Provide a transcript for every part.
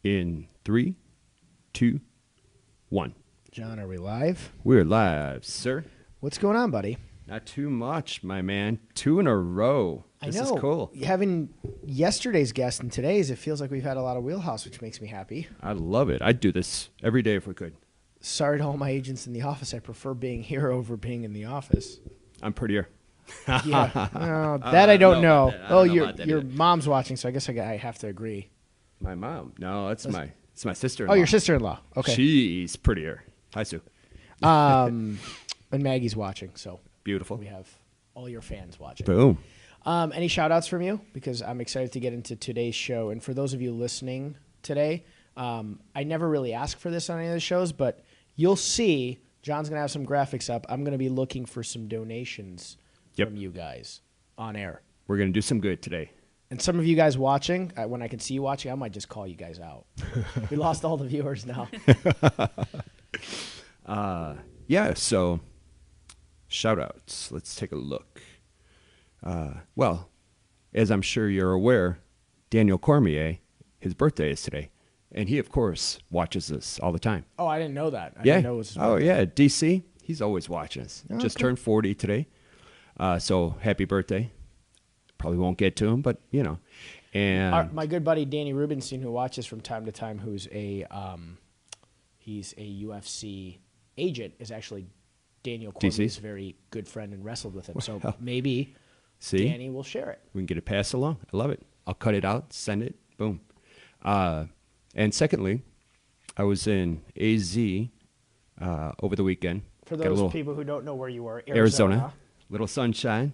In 3, 2, 1. John, are we live? We're live, sir. What's going on, buddy? Not too much, my man. 2 in a row. This is cool. Having yesterday's guest and today's, it feels like we've had a lot of WheelHouse, which makes me happy. I love it. I'd do this every day if we could. Sorry to all my agents in the office. I prefer being here over being in the office. I'm prettier. Yeah, no, that I don't know. Your either. mom's watching, so I guess I have to agree. My mom. No, it's my sister-in-law. Oh, your sister-in-law. Okay. She's prettier. Hi, Sue. And Maggie's watching, so Beautiful. we have all your fans watching. Boom. Any shout-outs from you? Because I'm excited to get into today's show. And for those of you listening today, I never really ask for this on any of the shows, but you'll see John's going to have some graphics up. I'm going to be looking for some donations from you guys on air. We're going to do some good today. And some of you guys watching, when I can see you watching, I might just call you guys out. We lost all the viewers now. So shout-outs. Let's take a look. Well, as I'm sure you're aware, Daniel Cormier, his birthday is today. And he, of course, watches us all the time. Oh, I didn't know that. I didn't know it was his birthday. Yeah, DC, he's always watching us. Oh, Just cool. turned 40 today. So happy birthday. Probably won't get to him, but, you know. And My good buddy Danny Rubenstein, who watches from time to time, who's he's a UFC agent, is actually Daniel Cormier's very good friend and wrestled with him. So maybe Danny will share it. We can get it passed along. I love it. I'll cut it out, send it, boom. And secondly, I was in AZ over the weekend. For those people who don't know where you were, Arizona. Little sunshine,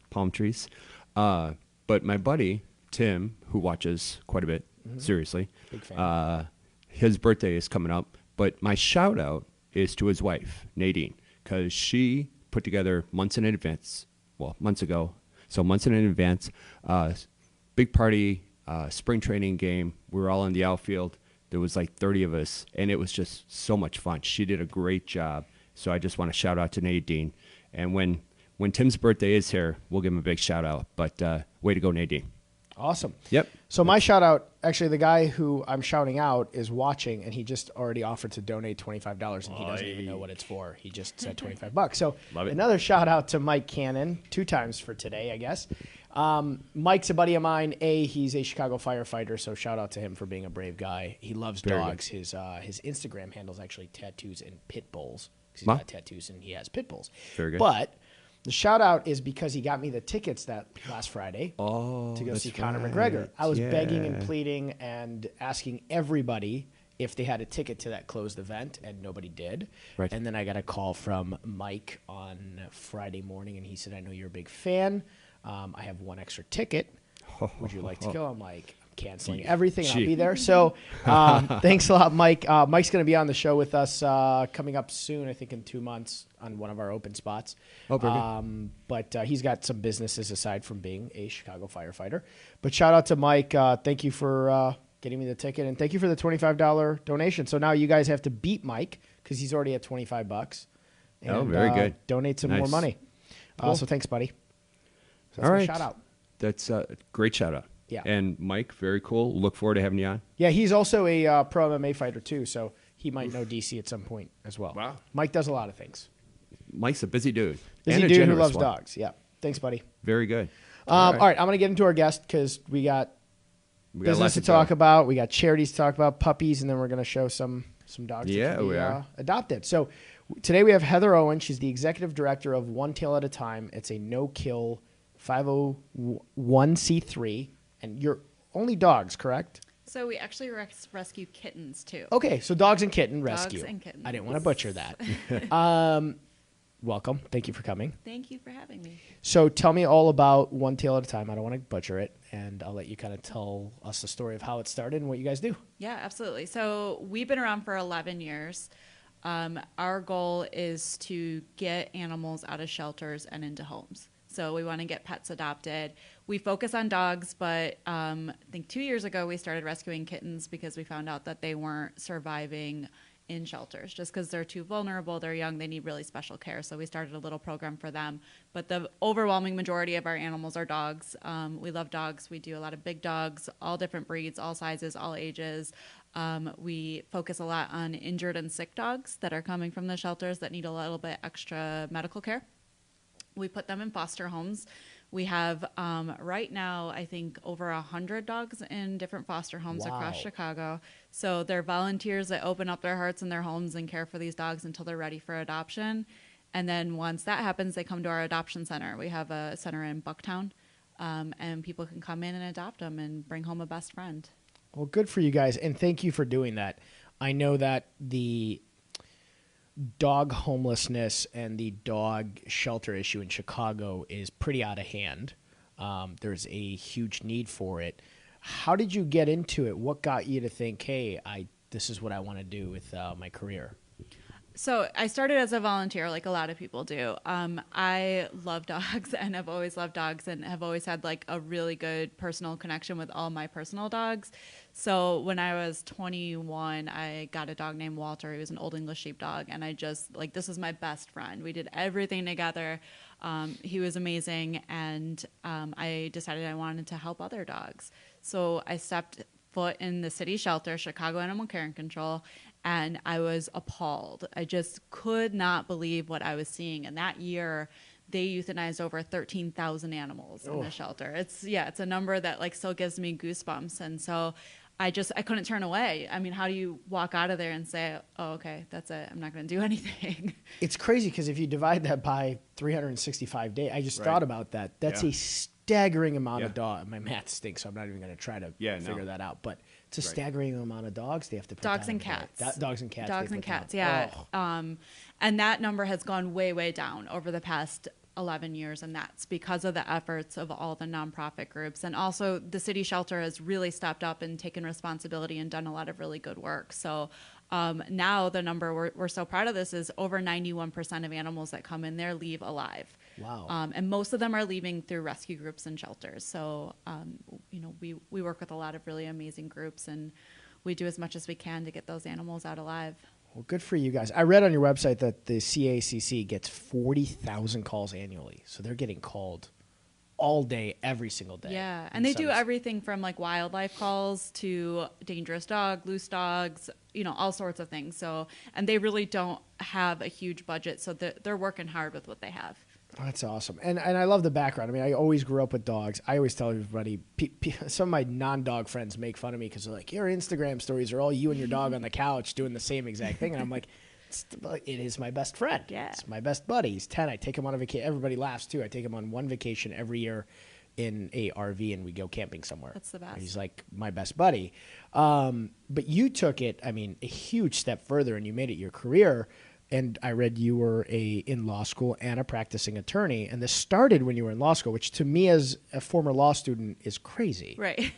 palm trees. But my buddy, Tim, who watches quite a bit, seriously, big fan. his birthday is coming up. But my shout out is to his wife, Nadine, because she put together months in advance, big party, spring training game. We were all in the outfield. There was like 30 of us, and it was just so much fun. She did a great job. So I just want to shout out to Nadine. And when Tim's birthday is here, we'll give him a big shout out. But way to go, Nadine. Awesome. Yep. So my shout out, actually, the guy who I'm shouting out is watching, and he just already offered to donate $25, and he doesn't even know what it's for. He just said $25. So another shout out to Mike Cannon, 2 times for today, I guess. Mike's a buddy of mine. He's a Chicago firefighter, so shout out to him for being a brave guy. He loves dogs. His Instagram handle is actually tattoos and pit bulls. He's got tattoos and he has pit bulls. Very good. But the shout out is because he got me the tickets that last Friday to go see Conor McGregor. I was begging and pleading and asking everybody if they had a ticket to that closed event, and nobody did. Right. And then I got a call from Mike on Friday morning, and he said, "I know you're a big fan. I have 1 extra ticket. Would you like to go?" I'm like, I'm canceling everything. I'll be there. So thanks a lot, Mike. Mike's going to be on the show with us coming up soon, I think in 2 months, on one of our open spots. But he's got some businesses aside from being a Chicago firefighter. But shout out to Mike. Thank you for getting me the ticket, and thank you for the $25 donation. So now you guys have to beat Mike because he's already at $25. And, very good. Donate some more money. Cool. So thanks, buddy. So that's All my right. shout out. That's a great shout out. Yeah. And Mike, very cool. Look forward to having you on. Yeah, he's also a pro MMA fighter too, so he might know DC at some point as well. Wow. Mike does a lot of things. Mike's a busy dude. Busy and a dude who generous loves one. dogs. Yeah. Thanks, buddy. Very good. All right, I'm going to get into our guest because we got business lots to talk about. We got charities to talk about, puppies, and then we're going to show some dogs that can be adopted. So today we have Heather Owen. She's the executive director of One Tail at a Time. It's a no-kill 501c3, and you're only dogs, correct? So we actually rescue kittens too. Okay, so dogs and kitten rescue. Dogs and kittens. I didn't want to butcher that. Welcome. Thank you for coming. Thank you for having me. So tell me all about One Tail at a Time. I don't want to butcher it, and I'll let you kind of tell us the story of how it started and what you guys do. Yeah, absolutely. So we've been around for 11 years. Our goal is to get animals out of shelters and into homes. So we want to get pets adopted. We focus on dogs, but I think 2 years ago we started rescuing kittens because we found out that they weren't surviving in shelters just because they're too vulnerable. They're young. They need really special care. So we started a little program for them. But the overwhelming majority of our animals are dogs. We love dogs. We do a lot of big dogs, all different breeds, all sizes, all ages. We focus a lot on injured and sick dogs that are coming from the shelters that need a little bit extra medical care. We put them in foster homes. We have right now, I think, over 100 dogs in different foster homes across Chicago. So they're volunteers that open up their hearts and their homes and care for these dogs until they're ready for adoption. And then once that happens, they come to our adoption center. We have a center in Bucktown, and people can come in and adopt them and bring home a best friend. Well, good for you guys, and thank you for doing that. I know that the dog homelessness and the dog shelter issue in Chicago is pretty out of hand. There's a huge need for it. How did you get into it? What got you to think, hey, this is what I want to do with my career? So I started as a volunteer, like a lot of people do. I love dogs and have always loved dogs and have always had like a really good personal connection with all my personal dogs. So when I was 21, I got a dog named Walter. He was an Old English sheepdog. And I just, like, this was my best friend. We did everything together. He was amazing. And I decided I wanted to help other dogs. So I stepped foot in the city shelter, Chicago Animal Care and Control, and I was appalled. I just could not believe what I was seeing. And that year, they euthanized over 13,000 animals in the shelter. It's a number that like still gives me goosebumps. And so I couldn't turn away. I mean, how do you walk out of there and say, oh, okay, that's it. I'm not going to do anything. It's crazy because if you divide that by 365 days, I just thought about that. That's a staggering amount of dogs. My math stinks, so I'm not even going to try to figure that out. But it's a staggering amount of dogs they have to put dogs down and cats. Dogs and cats. Dogs and cats, yeah. Oh. And that number has gone way, way down over the past 11 years, and that's because of the efforts of all the nonprofit groups. And also the city shelter has really stepped up and taken responsibility and done a lot of really good work. So now the number, we're so proud of this, is over 91% of animals that come in there leave alive. Wow. And most of them are leaving through rescue groups and shelters. So, we work with a lot of really amazing groups, and we do as much as we can to get those animals out alive. Well, good for you guys. I read on your website that the CACC gets 40,000 calls annually. So they're getting called all day, every single day. Yeah, and they do everything from like wildlife calls to dangerous dog, loose dogs, all sorts of things. So, and they really don't have a huge budget, so they're working hard with what they have. That's awesome. And I love the background. I mean, I always grew up with dogs. I always tell everybody, some of my non-dog friends make fun of me because they're like, your Instagram stories are all you and your dog on the couch doing the same exact thing. And I'm like, it is my best friend. Yeah. It's my best buddy. He's 10. I take him on a vacation. Everybody laughs too. I take him on one vacation every year in a RV and we go camping somewhere. That's the best. He's like my best buddy. But you took it, a huge step further, and you made it your career. And I read you were in law school and a practicing attorney. And this started when you were in law school, which to me as a former law student is crazy. Right.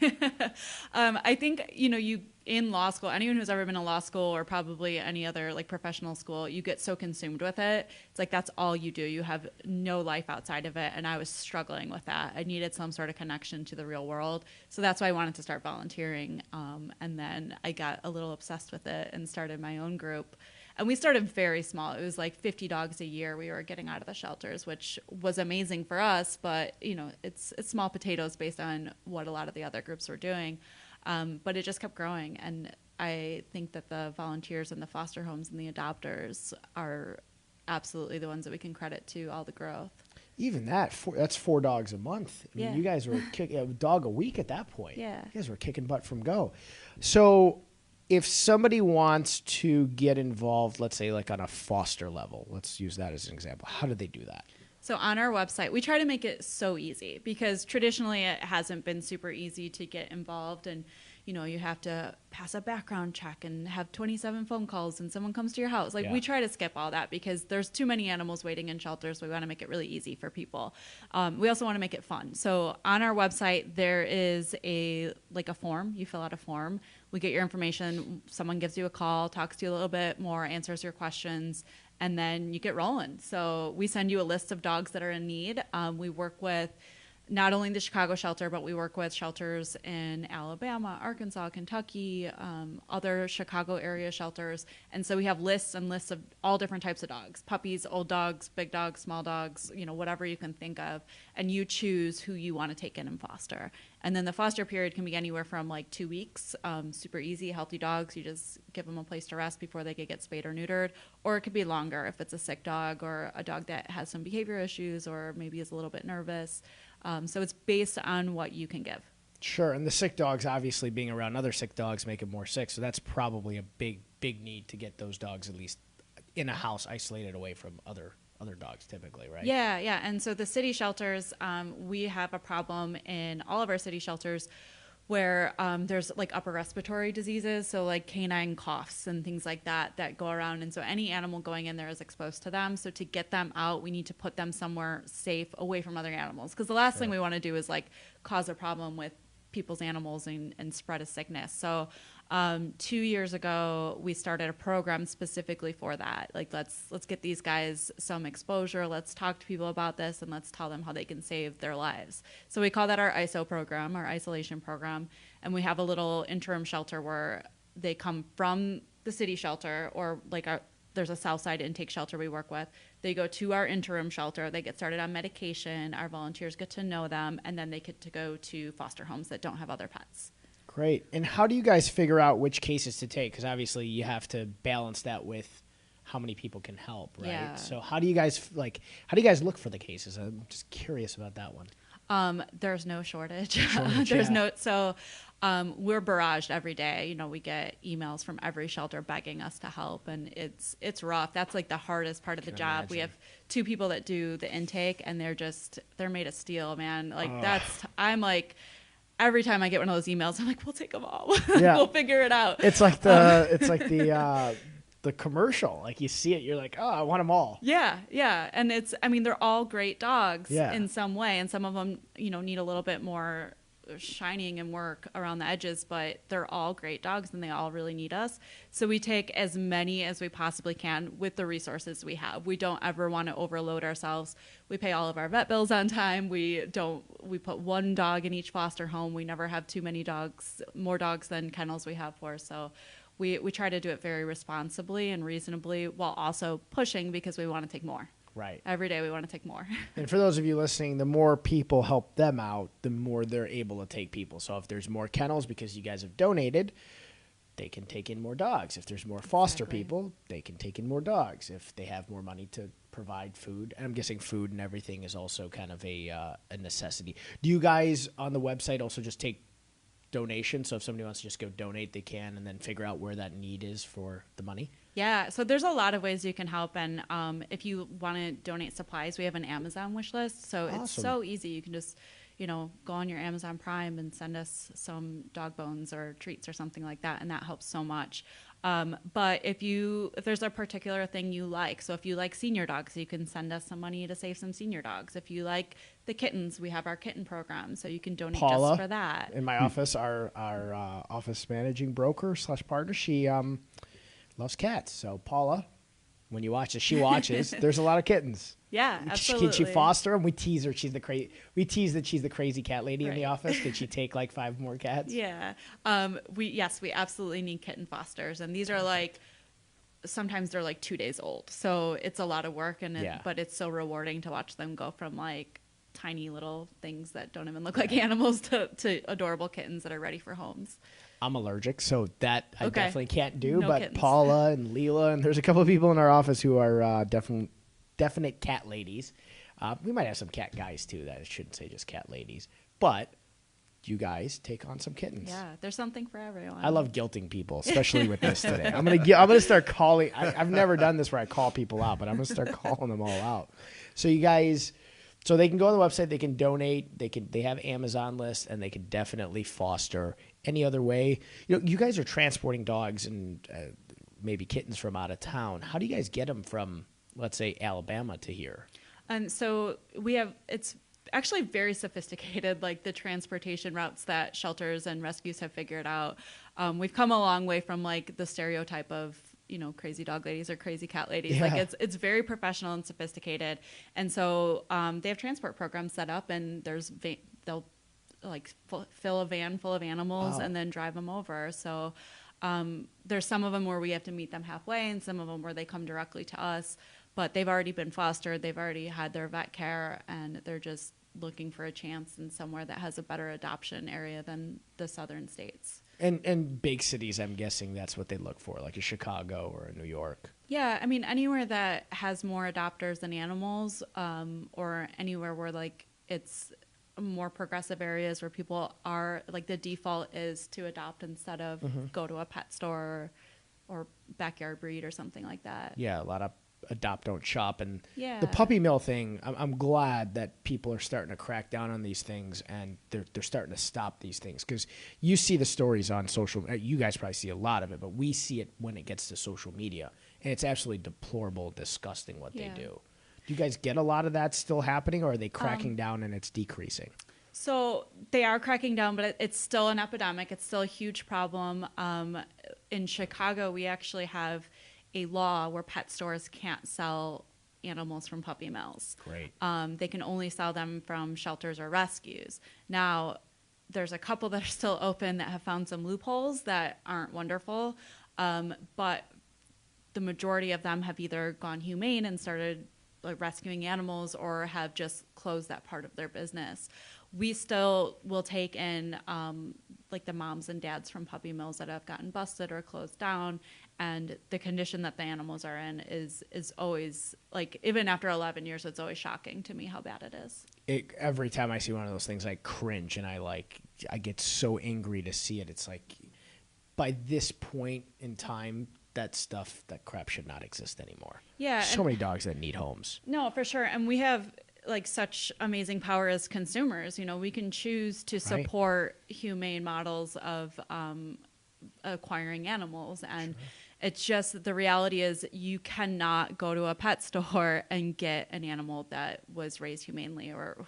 I think, you in law school, anyone who's ever been in law school or probably any other like professional school, you get so consumed with it. It's like that's all you do. You have no life outside of it. And I was struggling with that. I needed some sort of connection to the real world. So that's why I wanted to start volunteering. And then I got a little obsessed with it and started my own group. And we started very small. It was like 50 dogs a year we were getting out of the shelters, which was amazing for us. But, it's small potatoes based on what a lot of the other groups were doing. But it just kept growing. And I think that the volunteers and the foster homes and the adopters are absolutely the ones that we can credit to all the growth. Even that's 4 dogs a month. I mean, you guys were a dog a week at that point. Yeah. You guys were kicking butt from go. So if somebody wants to get involved, let's say like on a foster level, let's use that as an example, how do they do that? So on our website, we try to make it so easy because traditionally it hasn't been super easy to get involved. And, you have to pass a background check and have 27 phone calls and someone comes to your house. We try to skip all that because there's too many animals waiting in shelters. So we want to make it really easy for people. We also want to make it fun. So on our website, there is a form. You fill out a form. We get your information. Someone gives you a call, talks to you a little bit more, answers your questions, and then you get rolling. So we send you a list of dogs that are in need. We work with not only the Chicago shelter, but we work with shelters in Alabama, Arkansas, Kentucky, other Chicago area shelters. And so we have lists and lists of all different types of dogs, puppies, old dogs, big dogs, small dogs, whatever you can think of. And you choose who you want to take in and foster. And then the foster period can be anywhere from like 2 weeks, super easy, healthy dogs. You just give them a place to rest before they get spayed or neutered. Or it could be longer if it's a sick dog or a dog that has some behavior issues or maybe is a little bit nervous. So it's based on what you can give. Sure, and the sick dogs, obviously being around other sick dogs, make them more sick. So that's probably a big need to get those dogs at least in a house, isolated away from other dogs, typically, right? Yeah. And so the city shelters, we have a problem in all of our city shelters where there's like upper respiratory diseases, so like canine coughs and things like that go around. And so any animal going in there is exposed to them. So to get them out, we need to put them somewhere safe away from other animals. Because the last thing we want to do is like cause a problem with people's animals and spread a sickness. So 2 years ago, we started a program specifically for that. Like, let's get these guys some exposure. Let's talk to people about this, and let's tell them how they can save their lives. So we call that our ISO program, our isolation program. And we have a little interim shelter where they come from the city shelter, or like there's a South Side intake shelter we work with. They go to our interim shelter. They get started on medication. Our volunteers get to know them, and then they get to go to foster homes that don't have other pets. Great. And how do you guys figure out which cases to take? Because obviously you have to balance that with how many people can help, right? Yeah. So how do you guys look for the cases? I'm just curious about that one. There's no shortage. Yeah. We're barraged every day. We get emails from every shelter begging us to help, and it's rough. That's like the hardest part of the job. Imagine. We have 2 people that do the intake, and they're made of steel, man. Like I'm like, every time I get one of those emails, I'm like, we'll take them all. Yeah. We'll figure it out. It's like the commercial. Like you see it, you're like, oh, I want them all. Yeah. And they're all great dogs in some way. And some of them, need a little bit more shining and work around the edges, but they're all great dogs and they all really need us. So we take as many as we possibly can with the resources we have. We don't ever want to overload ourselves. We pay all of our vet bills on time. We put 1 dog in each foster home. We never have too many dogs, more dogs than kennels we have for. So we try to do it very responsibly and reasonably while also pushing because we want to take more. Right. Every day we want to take more. And for those of you listening, the more people help them out, the more they're able to take people. So if there's more kennels because you guys have donated, they can take in more dogs. If there's more foster people, they can take in more dogs. If they have more money to provide food, and I'm guessing food and everything is also kind of a necessity. Do you guys on the website also just take donations? So if somebody wants to just go donate, they can, and then figure out where that need is for the money? Yeah, so there's a lot of ways you can help, and if you want to donate supplies, we have an Amazon wish list, so Awesome. It's so easy. You can just, go on your Amazon Prime and send us some dog bones or treats or something like that, and that helps so much. But if there's a particular thing you like, so if you like senior dogs, you can send us some money to save some senior dogs. If you like the kittens, we have our kitten program, so you can donate Paula, just for that. In my office, our office managing broker / partner, she loves cats. So Paula, when you watch this, she watches. There's a lot of kittens. Yeah, absolutely. Can she foster them? We tease her. We tease that she's the crazy cat lady in the office. Could she take like 5 more cats? Yeah. We absolutely need kitten fosters, and these are like sometimes they're like 2 days old, so it's a lot of work, but it's so rewarding to watch them go from like tiny little things that don't even look like animals to adorable kittens that are ready for homes. I'm allergic, so that I definitely can't do. No but kittens. Paula and Leela, and there's a couple of people in our office who are definite cat ladies. We might have some cat guys too. That I shouldn't say just cat ladies, but you guys take on some kittens. Yeah, there's something for everyone. I love guilting people, especially with this today. I'm gonna start calling. I've never done this where I call people out, but I'm gonna start calling them all out. So you guys. So they can go on the website, they can donate, they have Amazon lists, and they can definitely foster any other way. You guys are transporting dogs and maybe kittens from out of town. How do you guys get them from, let's say, Alabama to here? And so it's actually very sophisticated, like the transportation routes that shelters and rescues have figured out. We've come a long way from like the stereotype of crazy dog ladies or crazy cat ladies. Yeah. Like it's very professional and sophisticated. And so they have transport programs set up, and they'll like fill a van full of animals Wow. and then drive them over. So there's some of them where we have to meet them halfway, and some of them where they come directly to us. But they've already been fostered, they've already had their vet care, and they're just looking for a chance in somewhere that has a better adoption area than the southern states. And big cities, I'm guessing that's what they look for, like a Chicago or a New York. Yeah, I mean, anywhere that has more adopters than animals, or anywhere where like it's more progressive areas where people are like the default is to adopt instead of go to a pet store or backyard breed or something like that. Yeah, a lot of adopt, don't shop. And Yeah. the puppy mill thing, I'm glad that people are starting to crack down on these things, and they're starting to stop these things, because you see the stories on social. You guys probably see a lot of it, but we see it when it gets to social media, and it's absolutely deplorable, disgusting what they do. Do you guys get a lot of that still happening, or are they cracking down and it's decreasing? So they are cracking down, but it's still an epidemic. It's still a huge problem. In Chicago, we actually have a law where pet stores can't sell animals from puppy mills. Great. They can only sell them from shelters or rescues. Now, there's a couple that are still open that have found some loopholes that aren't wonderful, but the majority of them have either gone humane and started like rescuing animals, or have just closed that part of their business. We still will take in like the moms and dads from puppy mills that have gotten busted or closed down, and the condition that the animals are in is always, like, even after 11 years, it's always shocking to me how bad it is. Every time I see one of those things, I cringe, and I get so angry to see it. It's like, by this point in time, that crap should not exist anymore. Yeah. So many dogs that need homes. No, for sure. And we have like such amazing power as consumers. We can choose to support humane models of acquiring animals. And it's just, the reality is you cannot go to a pet store and get an animal that was raised humanely, or,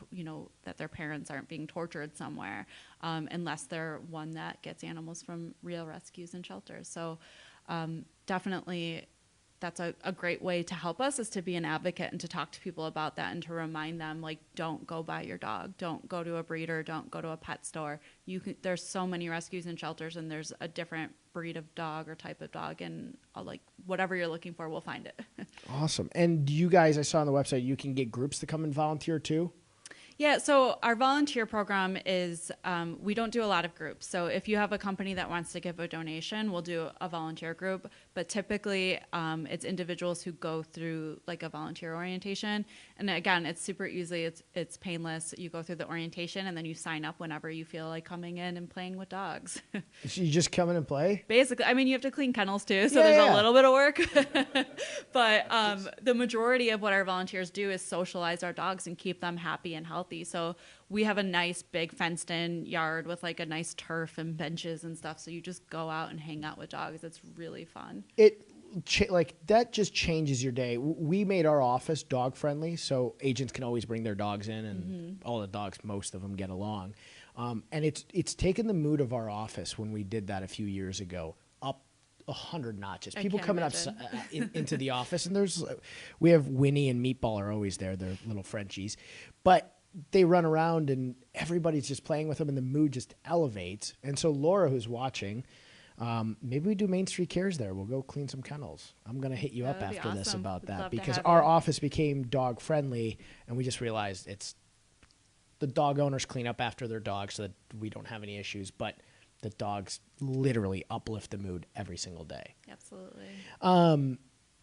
that their parents aren't being tortured somewhere, unless they're one that gets animals from real rescues and shelters. So definitely that's a great way to help us, is to be an advocate and to talk to people about that, and to remind them, like, don't go buy your dog, don't go to a breeder, don't go to a pet store. There's so many rescues and shelters, and there's a different breed of dog or type of dog, and like whatever you're looking for, we'll find it. Awesome. And you guys, I saw on the website, you can get groups to come and volunteer too? Yeah, so our volunteer program is, we don't do a lot of groups. So if you have a company that wants to give a donation, we'll do a volunteer group. But typically, it's individuals who go through like a volunteer orientation. And again, it's super easy. It's painless. You go through the orientation, and then you sign up whenever you feel like coming in and playing with dogs. So you just come in and play? Basically, I mean, you have to clean kennels too, so there's a little bit of work. But the majority of what our volunteers do is socialize our dogs and keep them happy and healthy. So we have a nice big fenced in yard with like a nice turf and benches and stuff. So you just go out and hang out with dogs. It's really fun. That just changes your day. We made our office dog friendly, so agents can always bring their dogs in, and all the dogs, most of them, get along. And it's taken the mood of our office when we did that a few years ago up 100 notches. People coming up into the office, and we have Winnie and Meatball are always there. They're little Frenchies, but they run around and everybody's just playing with them, and the mood just elevates. And so Laura, who's watching, maybe we do Main Street Cares there. We'll go clean some kennels. I'm going to hit you up after this about that, because our office became dog friendly, and we just realized the dog owners clean up after their dogs so that we don't have any issues, but the dogs literally uplift the mood every single day. Absolutely.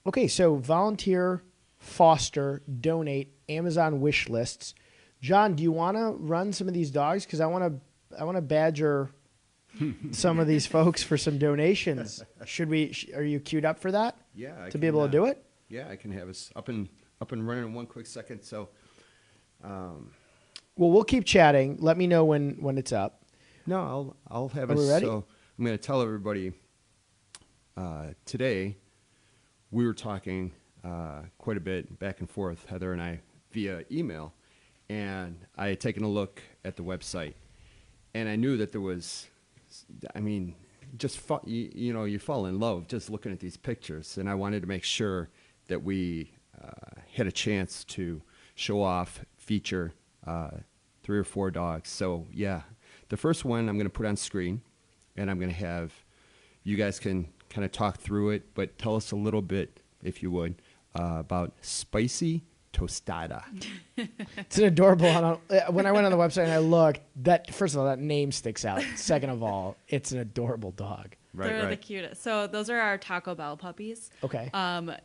Okay, so volunteer, foster, donate, Amazon wish lists. John, do you want to run some of these dogs? Because I want to badger some of these folks for some donations. Are you queued up for that? Yeah. To be able to do it? Yeah, I can have us up and running in one quick second. So, well, we'll keep chatting. Let me know when it's up. No, I'll have us. Are we ready? So I'm going to tell everybody. Today, we were talking quite a bit back and forth, Heather and I, via email. And I had taken a look at the website, and I knew that there was, just you fall in love just looking at these pictures, and I wanted to make sure that we had a chance to show off, feature 3 or 4 dogs. So yeah, the first one I'm going to put on screen, and I'm going to have you guys can kind of talk through it, but tell us a little bit, if you would, about Spicy Tostada. It's an adorable. When I went on the website and I looked, first of all, that name sticks out. Second of all, it's an adorable dog. They're the cutest. So those are our Taco Bell puppies. Okay.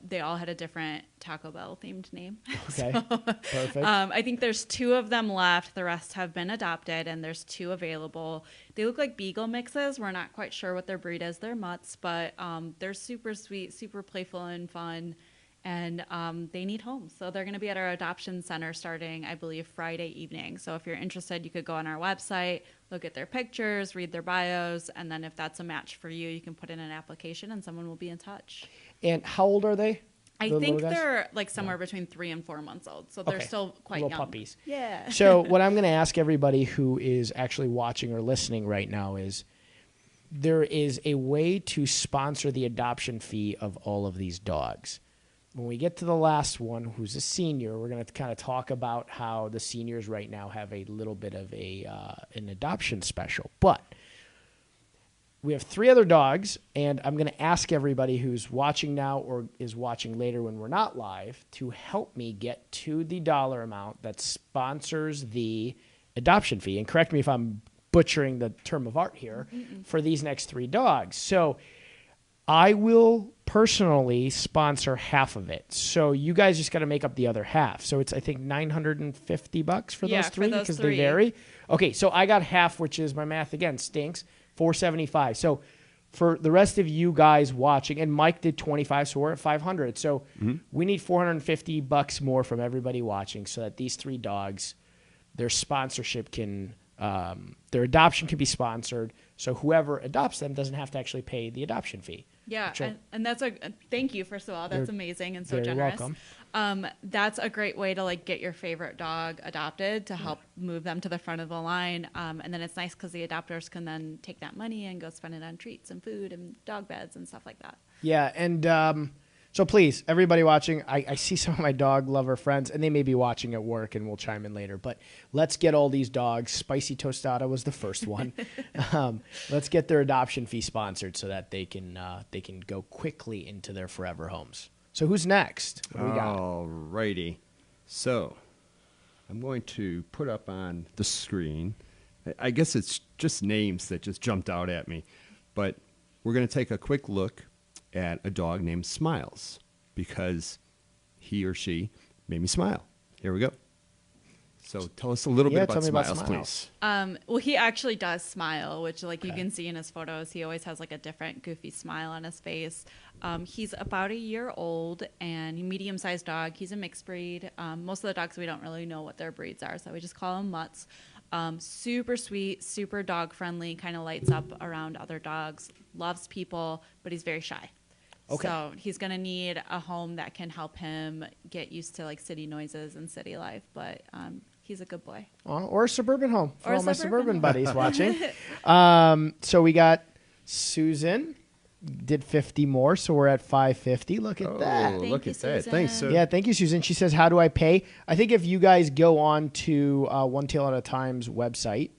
They all had a different Taco Bell themed name. Okay. So, Perfect. I think there's 2 of them left. The rest have been adopted, and there's 2 available. They look like beagle mixes. We're not quite sure what their breed is. They're mutts, but they're super sweet, super playful and fun. And they need homes. So they're going to be at our adoption center starting, I believe, Friday evening. So if you're interested, you could go on our website, look at their pictures, read their bios, and then if that's a match for you, you can put in an application and someone will be in touch. And how old are they? I think they're like somewhere between 3 and 4 months old. So they're still quite little young. Puppies. Yeah. So what I'm going to ask everybody who is actually watching or listening right now is there is a way to sponsor the adoption fee of all of these dogs. When we get to the last one, who's a senior, we're going to kind of talk about how the seniors right now have a little bit of an adoption special. But we have 3 other dogs, and I'm going to ask everybody who's watching now or is watching later when we're not live to help me get to the dollar amount that sponsors the adoption fee. And correct me if I'm butchering the term of art here for these next 3 dogs. So I will personally sponsor half of it. So you guys just got to make up the other half. So it's, I think, $950 for those 3 because they vary. Okay, so I got half, which is, my math again stinks, $475. So for the rest of you guys watching, and Mike did 25, so we're at 500. So we need $450 more from everybody watching so that these 3 dogs, their sponsorship can, their adoption can be sponsored. So whoever adopts them doesn't have to actually pay the adoption fee. Yeah, and that's thank you, first of all. That's amazing and so generous. Welcome. That's a great way to like get your favorite dog adopted to help move them to the front of the line. And then it's nice because the adopters can then take that money and go spend it on treats and food and dog beds and stuff like that. Yeah, and so please, everybody watching, I see some of my dog lover friends, and they may be watching at work, and we'll chime in later. But let's get all these dogs. Spicy Tostada was the first one. Let's get their adoption fee sponsored so that they can go quickly into their forever homes. So who's next? What do we got? All righty. So I'm going to put up on the screen. I guess it's just names that just jumped out at me. But we're going to take a quick look at a dog named Smiles because he or she made me smile. Here we go. So tell us a little bit about Smiles, please. Well, he actually does smile, which like you can see in his photos. He always has like a different goofy smile on his face. He's about a year old and medium-sized dog. He's a mixed breed. Most of the dogs, we don't really know what their breeds are, so we just call them mutts. Super sweet, super dog-friendly, kind of lights up around other dogs, loves people, but he's very shy. Okay. So he's going to need a home that can help him get used to like city noises and city life, but he's a good boy. Or a suburban home for all my suburban home. buddies watching. So we got Susan. Did 50 more, so we're at 550. Look at that. Look at that. Thanks, Sue. Yeah, thank you, Susan. She says, how do I pay? I think if you guys go on to One Tail at a Time's website,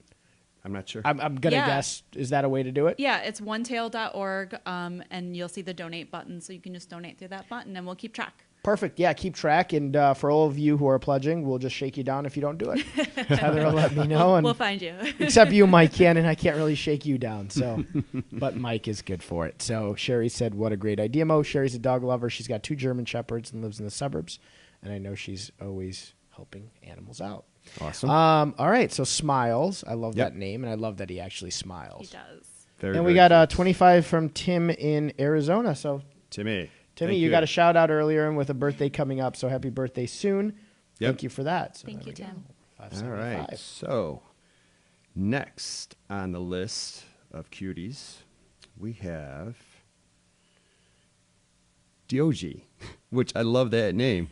I'm not sure. I'm going to guess, is that a way to do it? Yeah, it's onetail.org, and you'll see the donate button, so you can just donate through that button, and we'll keep track. Perfect. Yeah, keep track. And for all of you who are pledging, we'll just shake you down if you don't do it. Heather will let me know. And we'll find you. Except you, Mike, can, and I can't really shake you down. So, but Mike is good for it. So Sherry said, what a great idea, Mo. Sherry's a dog lover. She's got 2 German Shepherds and lives in the suburbs. And I know she's always helping animals out. Awesome. All right. So Smiles. I love that name, and I love that he actually smiles. He does. And we got 25 from Tim in Arizona. So Timmy, you got a shout out earlier and with a birthday coming up, so happy birthday soon. Yep. Thank you for that. So Thank you, Tim. All right. So next on the list of cuties, we have Diogi, which I love that name.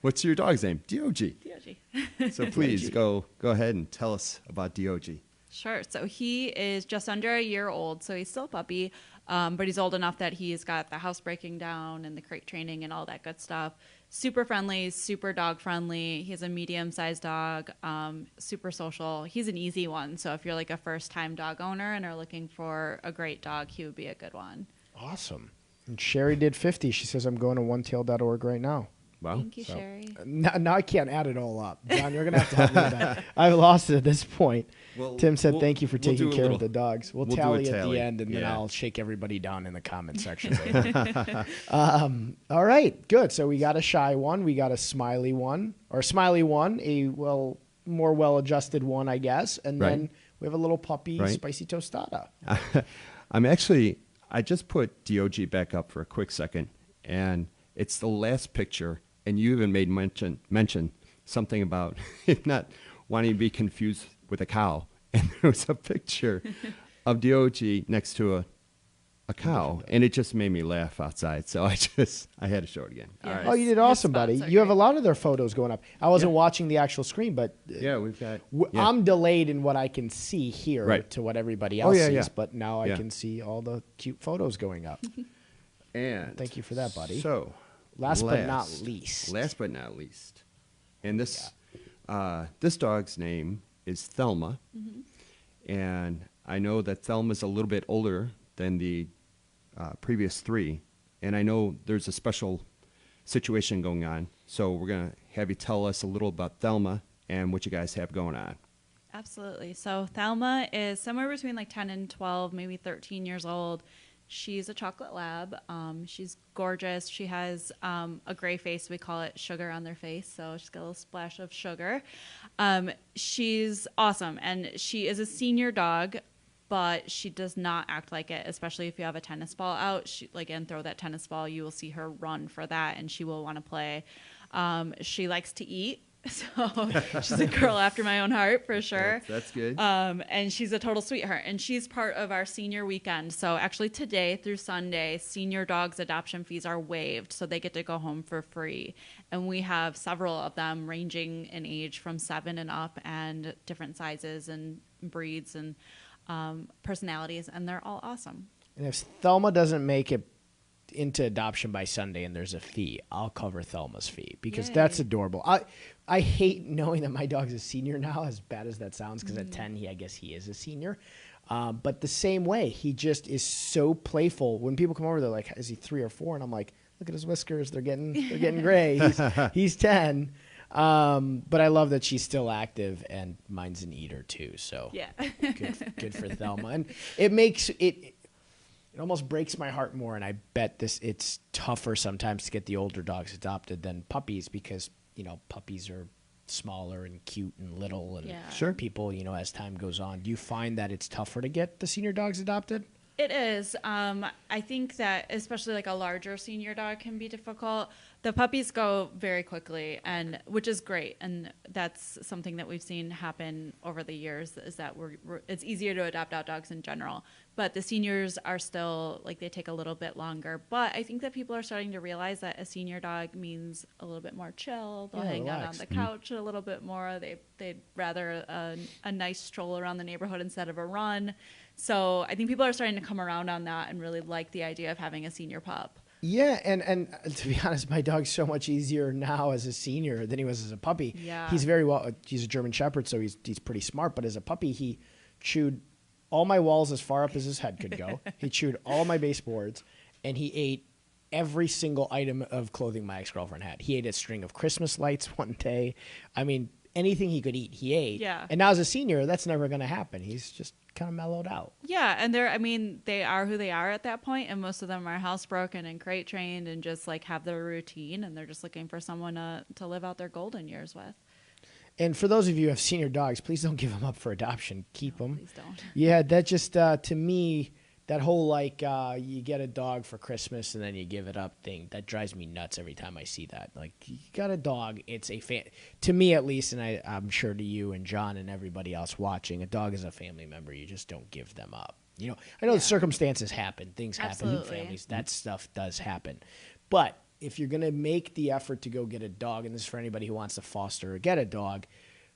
What's your dog's name? Diogi. Diogi. So please go ahead and tell us about Diogi. Sure. So he is just under a year old, so he's still a puppy, but he's old enough that he's got the housebreaking down and the crate training and all that good stuff. Super friendly, super dog friendly. He's a medium-sized dog, super social. He's an easy one, so if you're like a first-time dog owner and are looking for a great dog, he would be a good one. Awesome. And Sherry did 50. She says, I'm going to onetail.org right now. Wow. Thank you, Sherry. Now I can't add it all up. John, you're going to have to help me with that. I've lost it at this point. Well, Tim said, thank you for taking care little, of the dogs. We'll do a tally at the end, and then I'll shake everybody down in the comment section later. All right, good. So we got a shy one. We got a smiley one, or smiley one, a more well-adjusted one, I guess. And then we have a little puppy spicy tostada. I just put DOG back up for a quick second, and it's the last picture. And you even made mention something about not wanting to be confused with a cow. And there was a picture of DOG next to a cow, and it just made me laugh outside. So I had to show it again. Yeah. All right. Oh, you did awesome, buddy. You have a lot of their photos going up. I wasn't watching the actual screen, but we've got. I'm delayed in what I can see here to what everybody else sees, but now I can see all the cute photos going up. And thank you for that, buddy. So, last but not least, and this this dog's name is Thelma, and I know that Thelma's a little bit older than the previous three, and I know there's a special situation going on. So we're gonna have you tell us a little about Thelma and what you guys have going on. Absolutely. So Thelma is somewhere between like 10 and 12, maybe 13 years old. She's a chocolate lab. She's gorgeous. She has a gray face. We call it sugar on their face. So she's got a little splash of sugar. She's awesome. And she is a senior dog, but she does not act like it, especially if you have a tennis ball out. And throw that tennis ball, you will see her run for that, and she will want to play. She likes to eat. So she's a girl after my own heart, for sure. That's good. And she's a total sweetheart. And she's part of our senior weekend. So actually today through Sunday, senior dogs adoption fees are waived. So they get to go home for free. And we have several of them ranging in age from 7 and up, and different sizes and breeds and personalities. And they're all awesome. And if Thelma doesn't make it into adoption by Sunday and there's a fee, I'll cover Thelma's fee, because that's adorable. I hate knowing that my dog's a senior now, as bad as that sounds, because at 10 I guess he is a senior, but the same way, he just is so playful. When people come over, they're like, is he 3 or 4? And I'm like, look at his whiskers, they're getting gray. He's 10. But I love that she's still active, and mine's an eater too, so good for Thelma. And it almost breaks my heart more, and I bet it's tougher sometimes to get the older dogs adopted than puppies, because, puppies are smaller and cute and little, and people, as time goes on. Do you find that it's tougher to get the senior dogs adopted? It is. I think that especially like a larger senior dog can be difficult. The puppies go very quickly, and which is great, and that's something that we've seen happen over the years, is that it's easier to adopt out dogs in general. But the seniors are still, they take a little bit longer. But I think that people are starting to realize that a senior dog means a little bit more chill. They'll hang out on the couch a little bit more. They'd rather a nice stroll around the neighborhood instead of a run. So I think people are starting to come around on that and really like the idea of having a senior pup. Yeah, and to be honest, my dog's so much easier now as a senior than he was as a puppy. Yeah. He's he's a German Shepherd, so he's pretty smart. But as a puppy, he chewed all my walls as far up as his head could go. He chewed all my baseboards, and he ate every single item of clothing my ex-girlfriend had. He ate a string of Christmas lights one day. I mean, anything he could eat, he ate. Yeah. And now as a senior, that's never going to happen. He's just kind of mellowed out. Yeah, and they are who they are at that point, and most of them are housebroken and crate trained and just have their routine, and they're just looking for someone to live out their golden years with. And for those of you who have senior dogs, please don't give them up for adoption. Keep them. Please don't. Yeah, that just, to me, that whole you get a dog for Christmas and then you give it up thing, that drives me nuts every time I see that. You got a dog, it's to me at least, and I'm sure to you and John and everybody else watching, a dog is a family member. You just don't give them up. I know the circumstances happen, things happen in families, that stuff does happen. But if you're going to make the effort to go get a dog, and this is for anybody who wants to foster or get a dog,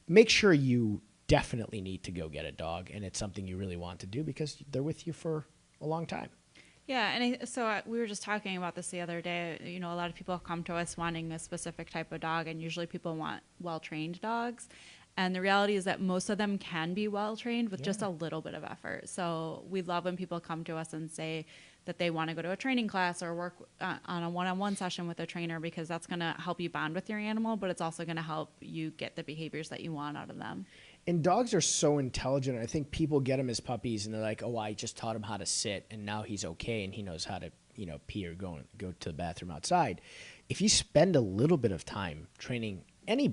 make sure you definitely need to go get a dog, and it's something you really want to do because they're with you for a long time. Yeah, and so we were just talking about this the other day. You know, a lot of people come to us wanting a specific type of dog, and usually people want well-trained dogs. And the reality is that most of them can be well-trained with just a little bit of effort. So we love when people come to us and say that they want to go to a training class or work on a one-on-one session with a trainer, because that's going to help you bond with your animal, but it's also going to help you get the behaviors that you want out of them. And dogs are so intelligent. I think people get them as puppies, and they're like, "Oh, I just taught him how to sit, and now he's okay, and he knows how to, pee or go to the bathroom outside." If you spend a little bit of time training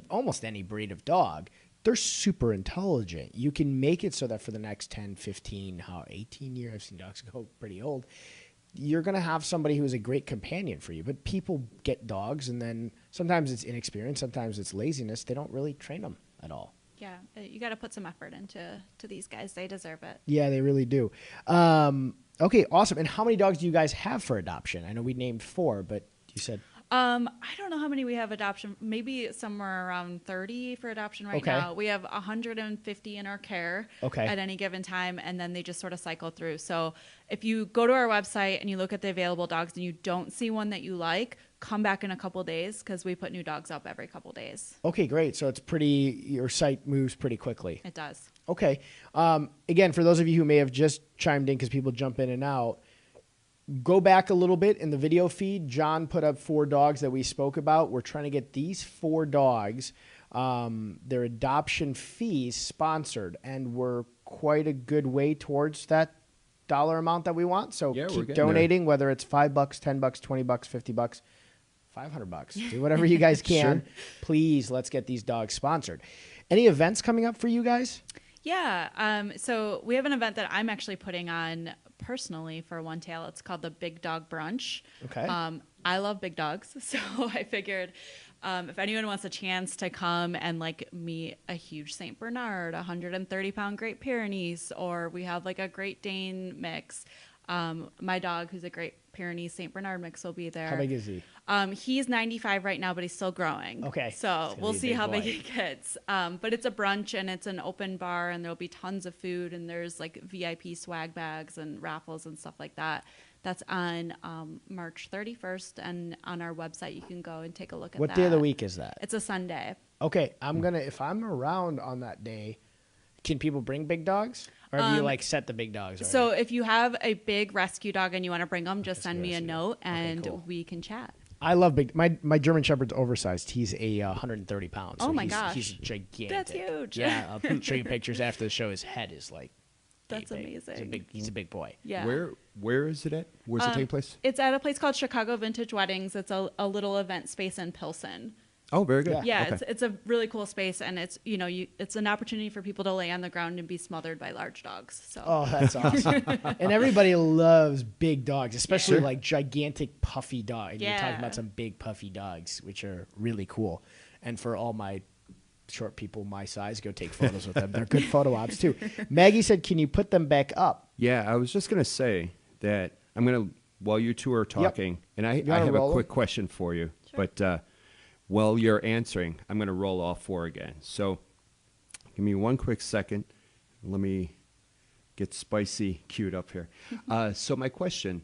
almost any breed of dog, they're super intelligent. You can make it so that for the next 10, 15, 18 years, I've seen dogs go pretty old, you're going to have somebody who's a great companion for you. But people get dogs, and then sometimes it's inexperience, sometimes it's laziness. They don't really train them at all. Yeah, you got to put some effort into these guys. They deserve it. Yeah, they really do. Okay, awesome. And how many dogs do you guys have for adoption? I know we named 4, but you said... I don't know how many we have adoption. Maybe somewhere around 30 for adoption right now. We have 150 in our care at any given time, and then they just sort of cycle through. So if you go to our website and you look at the available dogs and you don't see one that you like, come back in a couple days, because we put new dogs up every couple days. Okay, great. So your site moves pretty quickly. It does. Okay. Again, for those of you who may have just chimed in because people jump in and out, go back a little bit in the video feed. John put up 4 dogs that we spoke about. We're trying to get these 4 dogs, their adoption fees sponsored, and we're quite a good way towards that dollar amount that we want. So keep donating, whether it's $5, $10, $20, $50, $500. Do whatever you guys can. Sure. Please, let's get these dogs sponsored. Any events coming up for you guys? Yeah. So we have an event that I'm actually putting on personally for One Tail. It's called the Big Dog Brunch. Okay. I love big dogs, so I figured if anyone wants a chance to come and meet a huge Saint Bernard, 130-pound Great Pyrenees, or we have a Great Dane mix. My dog, who's a Great Pyrenees Saint Bernard mix, will be there. How big is he? He's 95 right now, but he's still growing. Okay. So we'll see how big he gets. But it's a brunch, and it's an open bar, and there'll be tons of food, and there's VIP swag bags and raffles and stuff like that. That's on March 31st, and on our website you can go and take a look at that. What day of the week is that? It's a Sunday. Okay, if I'm around on that day, can people bring big dogs? Or have you set the big dogs already? So if you have a big rescue dog and you want to bring them, just send me a note, and we can chat. I love big. My German Shepherd's oversized. He's 130 pounds. So gosh, he's gigantic. That's huge. Yeah, I'll show you pictures after the show. His head is that's amazing. He's a big boy. Yeah. Where is it at? Where's it taking place? It's at a place called Chicago Vintage Weddings. It's a little event space in Pilsen. Oh, very good. Yeah, okay. it's a really cool space, and it's it's an opportunity for people to lay on the ground and be smothered by large dogs. So. Oh, that's awesome! And everybody loves big dogs, especially gigantic puffy dogs. Yeah. You're talking about some big puffy dogs, which are really cool. And for all my short people my size, go take photos with them. They're good photo ops too. Maggie said, "Can you put them back up?" Yeah, I was just gonna say that I'm gonna while you two are talking, and I have a quick question for you, Sure. but. While you're answering, I'm going to roll all 4 again. So give me one quick second. Let me get spicy queued up here. So my question,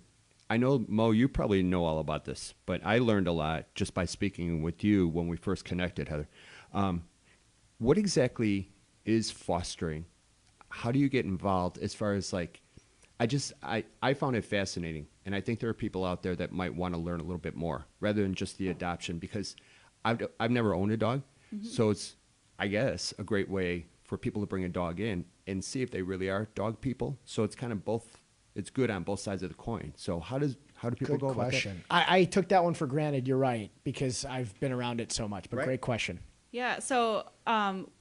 I know, Mo, you probably know all about this, but I learned a lot just by speaking with you when we first connected, Heather. What exactly is fostering? How do you get involved as far as I found it fascinating, and I think there are people out there that might want to learn a little bit more rather than just the adoption, because I've never owned a dog, so it's, I guess, a great way for people to bring a dog in and see if they really are dog people. So it's kind of both. It's good on both sides of the coin. So how do people go about that? I took that one for granted. You're right, because I've been around it so much. But great question. Yeah. So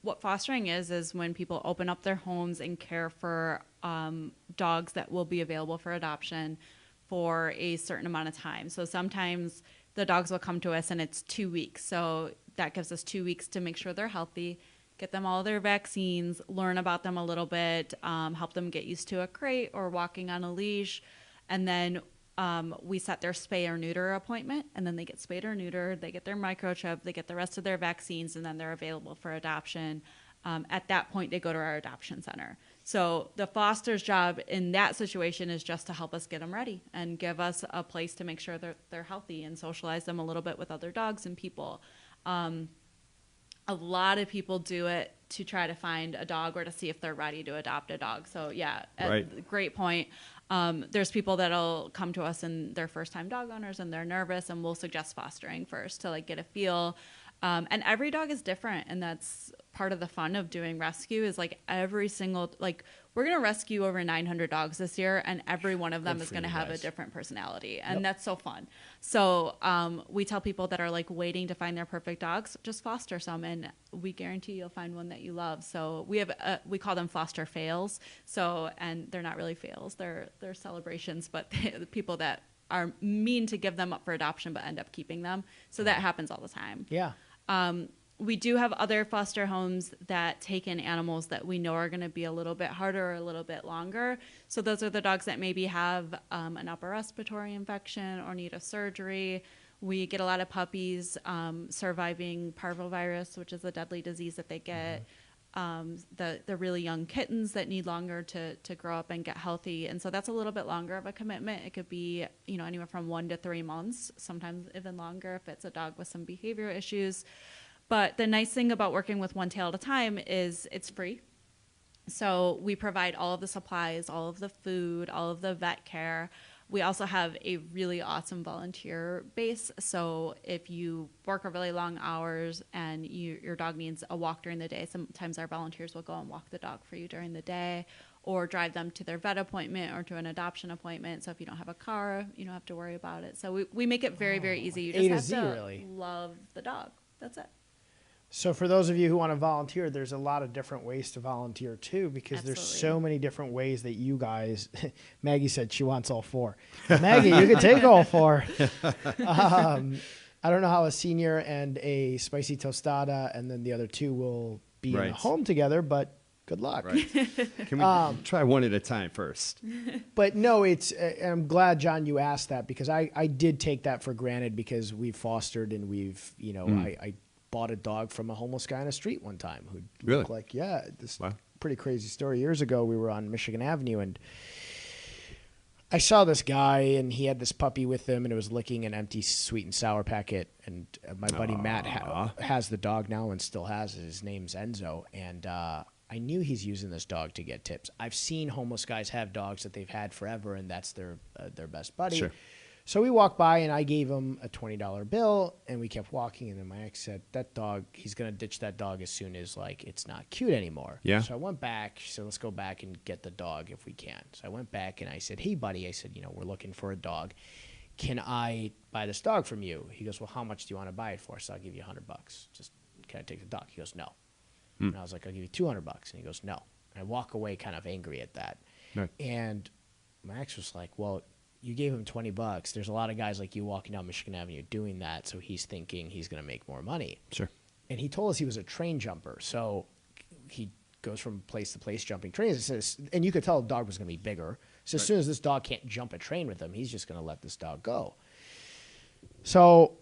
what fostering is when people open up their homes and care for dogs that will be available for adoption for a certain amount of time. So sometimes the dogs will come to us and it's 2 weeks. So that gives us 2 weeks to make sure they're healthy, get them all their vaccines, learn about them a little bit, help them get used to a crate or walking on a leash. And then we set their spay or neuter appointment, and then they get spayed or neutered, they get their microchip, they get the rest of their vaccines, and then they're available for adoption At that point, they go to our adoption center. So the foster's job in that situation is just to help us get them ready and give us a place to make sure they're healthy and socialize them a little bit with other dogs and people. A lot of people do it to try to find a dog or to see if they're ready to adopt a dog. So yeah, great point. There's people that'll come to us and they're first time dog owners and they're nervous, and we'll suggest fostering first to like get a feel. And every dog is different, and that's part of the fun of doing rescue is like every single, like we're going to rescue over 900 dogs this year, and every one of them is going to have a different personality, and that's so fun. So we tell people that are like waiting to find their perfect dogs, just foster some, and we guarantee you'll find one that you love. So we have we call them foster fails. So, and they're not really fails, they're celebrations, but the people that are mean to give them up for adoption but end up keeping them. So that happens all the time. Yeah. We do have other foster homes that take in animals that we know are going to be a little bit harder or a little bit longer. So those are the dogs that maybe have an upper respiratory infection or need a surgery. We get a lot of puppies surviving parvovirus, which is a deadly disease that they get. The really young kittens that need longer to grow up and get healthy. And so that's a little bit longer of a commitment. It could be, anywhere from 1 to 3 months, sometimes even longer if it's a dog with some behavioral issues. But the nice thing about working with one tail at a time is it's free. So we provide all of the supplies, all of the food, all of the vet care. We also have a really awesome volunteer base. So if you work a really long hours and your dog needs a walk during the day, sometimes our volunteers will go and walk the dog for you during the day or drive them to their vet appointment or to an adoption appointment. So if you don't have a car, you don't have to worry about it. So we make it very, very easy. You just have to really love the dog. That's it. So for those of you who want to volunteer, there's a lot of different ways to volunteer too, because there's so many different ways that you guys, Maggie said she wants all 4. Maggie, you can take all 4. I don't know how a senior and a spicy tostada and then the other 2 will be in a home together, but good luck. Right. Can we try one at a time first? But no, I'm glad, John, you asked that, because I did take that for granted, because we've fostered and we've, I bought a dog from a homeless guy on the street one time who looked like, this pretty crazy story. Years ago, we were on Michigan Avenue, and I saw this guy, and he had this puppy with him, and it was licking an empty sweet and sour packet. And my buddy Matt has the dog now and still has it. His name's Enzo, and I knew he's using this dog to get tips. I've seen homeless guys have dogs that they've had forever, and that's their best buddy. Sure. So we walked by, and I gave him a $20 bill, and we kept walking. And then my ex said, that dog, he's going to ditch that dog as soon as, it's not cute anymore. Yeah. So I went back. She said, let's go back and get the dog if we can. So I went back, and I said, hey, buddy, I said, we're looking for a dog. Can I buy this dog from you? He goes, well, how much do you want to buy it for? So I'll give you $100. Just, can I take the dog? He goes, no. And I was like, I'll give you $200. And he goes, no. And I walk away kind of angry at that. Right. And my ex was like, well, you gave him $20. There's a lot of guys like you walking down Michigan Avenue doing that, so he's thinking he's going to make more money. Sure. And he told us he was a train jumper, so he goes from place to place jumping trains. And you could tell the dog was going to be bigger. So as soon as this dog can't jump a train with him, he's just going to let this dog go. So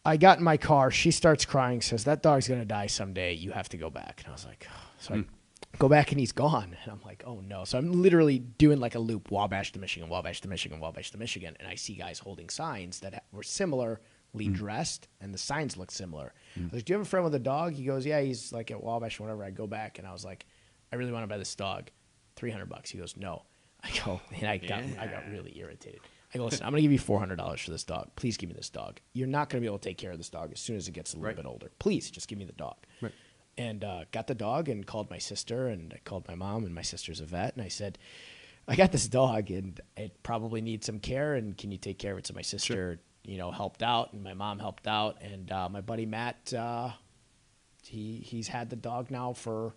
I got in my car. She starts crying, says, that dog's going to die someday. You have to go back. And I was like, oh. So I go back, and he's gone. And I'm like, oh, no. So I'm literally doing like a loop, Wabash to Michigan, Wabash to Michigan, Wabash to Michigan. And I see guys holding signs that were similarly dressed, and the signs looked similar. I was like, do you have a friend with a dog? He goes, yeah, he's like at Wabash or whatever. I go back, and I was like, I really want to buy this dog. $300. He goes, no. I go, and I got really irritated. I go, listen, I'm going to give you $400 for this dog. Please give me this dog. You're not going to be able to take care of this dog as soon as it gets a little bit older. Please, just give me the dog. Right. And got the dog and called my sister, and I called my mom, and my sister's a vet. And I said, I got this dog, and it probably needs some care, and can you take care of it? So my sister, helped out, and my mom helped out. And my buddy Matt, he's had the dog now for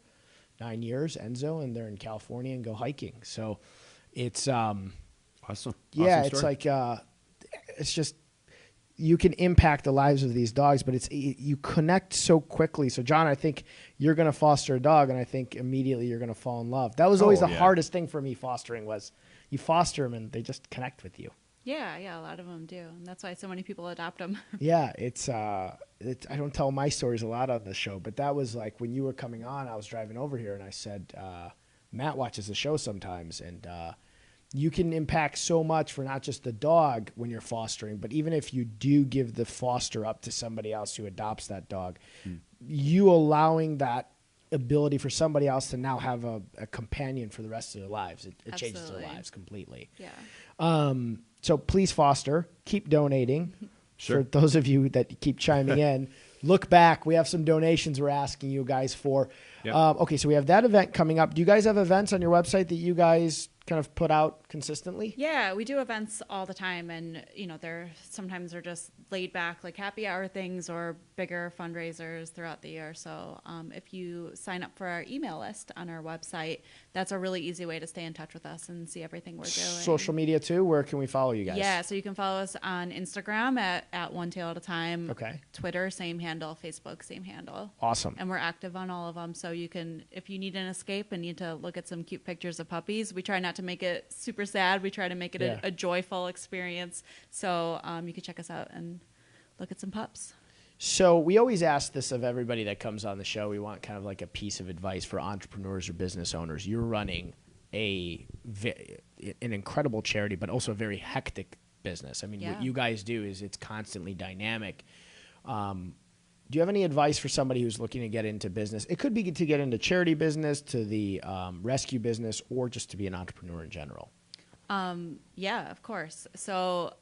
9 years, Enzo, and they're in California and go hiking. So it's awesome. Yeah, awesome it's like it's just, you can impact the lives of these dogs, but you connect so quickly. So, John, I think you're going to foster a dog, and I think immediately you're going to fall in love. That was always the hardest thing for me fostering, was you foster them, and they just connect with you. Yeah, a lot of them do, and that's why so many people adopt them. Yeah, it's I don't tell my stories a lot on the show, but that was like when you were coming on, I was driving over here and I said, Matt watches the show sometimes, and you can impact so much for not just the dog when you're fostering, but even if you do give the foster up to somebody else who adopts that dog, you allowing that ability for somebody else to now have a companion for the rest of their lives. It changes their lives completely. Yeah. So please foster, keep donating. Sure. For those of you that keep chiming in, look back. We have some donations we're asking you guys for. Yep. Okay, so we have that event coming up. Do you guys have events on your website that you guys kind of put out consistently? Yeah, we do events all the time, and they're just laid back, like happy hour things or bigger fundraisers throughout the year. So if you sign up for our email list on our website, that's a really easy way to stay in touch with us and see everything we're doing. Social media too. Where can we follow you guys? Yeah, so you can follow us on Instagram at One Tail at a Time. Okay. Twitter, same handle. Facebook, same handle. Awesome. And we're active on all of them. So you can, if you need an escape and need to look at some cute pictures of puppies, we try not to make it super sad. We try to make it a joyful experience. So you can check us out and look at some pups. So we always ask this of everybody that comes on the show. We want kind of like a piece of advice for entrepreneurs or business owners. You're running an incredible charity, but also a very hectic business. I mean, what you guys do is it's constantly dynamic. Do you have any advice for somebody who's looking to get into business? It could be to get into charity business, to the rescue business, or just to be an entrepreneur in general. Yeah, of course. So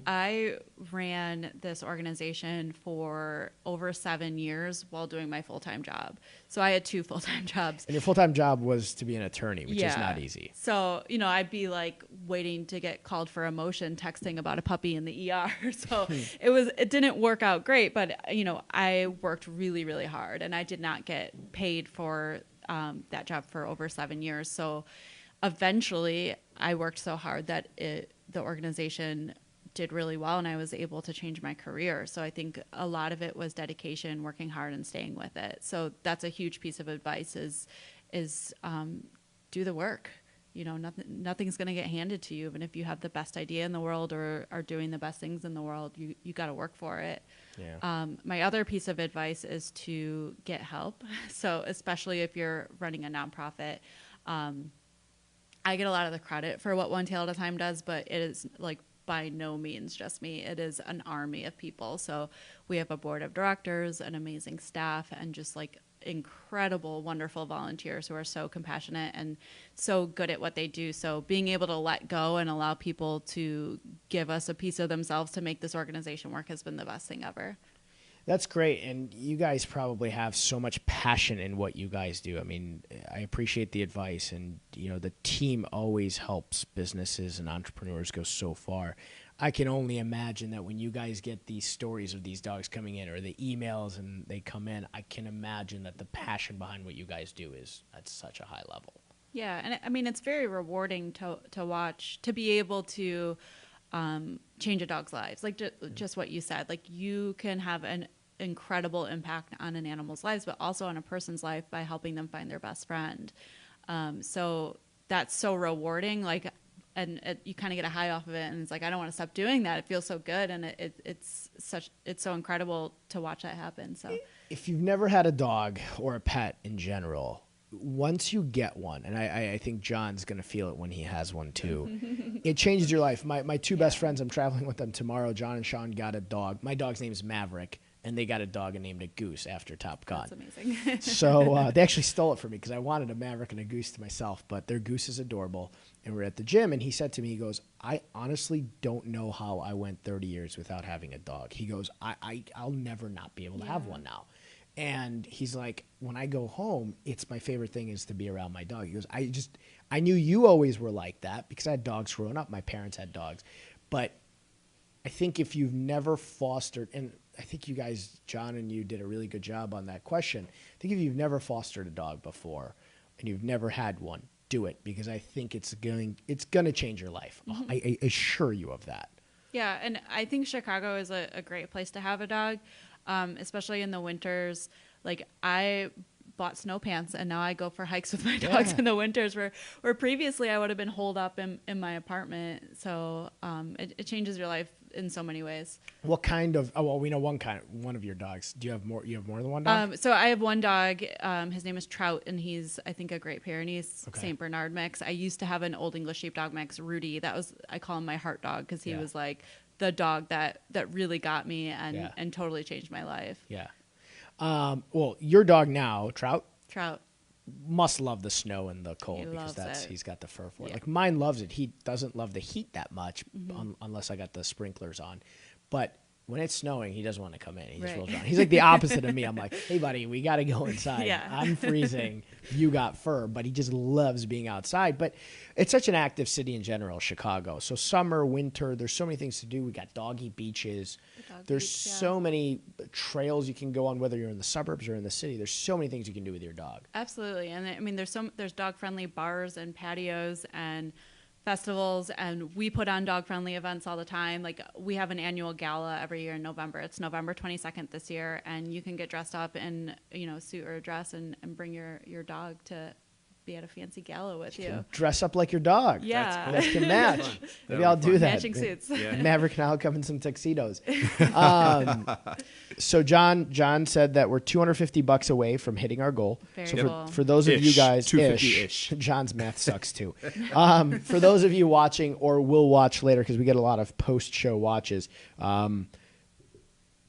I ran this organization for over 7 years while doing my full-time job. So I had 2 full-time jobs. And your full-time job was to be an attorney, which is not easy. So, I'd be like waiting to get called for a motion, texting about a puppy in the ER. So it didn't work out great, but I worked really, really hard, and I did not get paid for that job for over 7 years. So eventually I worked so hard that the organization did really well, and I was able to change my career. So I think a lot of it was dedication, working hard, and staying with it. So that's a huge piece of advice is do the work. Nothing's going to get handed to you. Even if you have the best idea in the world or are doing the best things in the world, you got to work for it. Yeah. My other piece of advice is to get help. So especially if you're running a nonprofit, I get a lot of the credit for what One Tail at a Time does, but it is like by no means just me. It is an army of people. So we have a board of directors, an amazing staff, and just like incredible, wonderful volunteers who are so compassionate and so good at what they do. So being able to let go and allow people to give us a piece of themselves to make this organization work has been the best thing ever. That's great. And you guys probably have so much passion in what you guys do. I mean, I appreciate the advice, and the team always helps businesses and entrepreneurs go so far. I can only imagine that when you guys get these stories of these dogs coming in or the emails and they come in, I can imagine that the passion behind what you guys do is at such a high level. Yeah. And I mean, it's very rewarding to watch, to be able to change a dog's lives. Like just what you said, like you can have an incredible impact on an animal's lives, but also on a person's life by helping them find their best friend. So that's so rewarding. You kind of get a high off of it, and it's like, I don't want to stop doing that. It feels so good, and it's so incredible to watch that happen. So if you've never had a dog or a pet in general, once you get one, and I think John's going to feel it when he has one too, it changes your life. My 2 best friends, I'm traveling with them tomorrow. John and Sean got a dog. My dog's name is Maverick, and they got a dog and named it Goose after Top Gun. That's amazing. So they actually stole it from me because I wanted a Maverick and a Goose to myself, but their Goose is adorable. And we're at the gym, and he said to me, he goes, I honestly don't know how I went 30 years without having a dog. He goes, I'll never not be able to have one now. And he's like, when I go home, it's my favorite thing is to be around my dog. He goes, I knew you always were like that because I had dogs growing up. My parents had dogs. But I think if you've never fostered, and I think you guys, John and you, did a really good job on that question. I think if you've never fostered a dog before and you've never had one, do it, because I think it's going to change your life. Mm-hmm. I assure you of that. Yeah, and I think Chicago is a great place to have a dog, especially in the winters. Like I bought snow pants, and now I go for hikes with my dogs in the winters, where previously I would have been holed up in my apartment. So it changes your life in so many ways. What kind of? Oh, well, we know one of your dogs. Do you have more? You have more than one dog? So I have one dog. His name is Trout, and he's, I think, a Great Pyrenees Saint Bernard mix. I used to have an Old English Sheepdog mix, Rudy. I call him my heart dog because he was like the dog that really got me and totally changed my life. Yeah. Well, your dog now, Trout, must love the snow and the cold because he's got the fur for it. Like mine loves it. He doesn't love the heat that much unless I got the sprinklers on. But when it's snowing, he doesn't want to come in. He just rolls around. He's like the opposite of me. I'm like, hey, buddy, we got to go inside. I'm freezing. You got fur. But he just loves being outside. But it's such an active city in general, Chicago. So summer, winter, there's so many things to do. We got doggy beaches. There's so many trails you can go on, whether you're in the suburbs or in the city. There's so many things you can do with your dog. Absolutely. And I mean, there's dog-friendly bars and patios and festivals, and we put on dog-friendly events all the time. Like we have an annual gala every year in November. It's November 22nd this year, and you can get dressed up in a suit or a dress and bring your dog to be at a fancy gala with you. Dress up like your dog. Yeah. That can match. Maybe I'll do that. Matching suits. Maverick and I'll come in some tuxedos. So John said that we're $250 away from hitting our goal. Very so cool. for those of you guys, 250-ish. John's math sucks too. For those of you watching or will watch later, because we get a lot of post-show watches,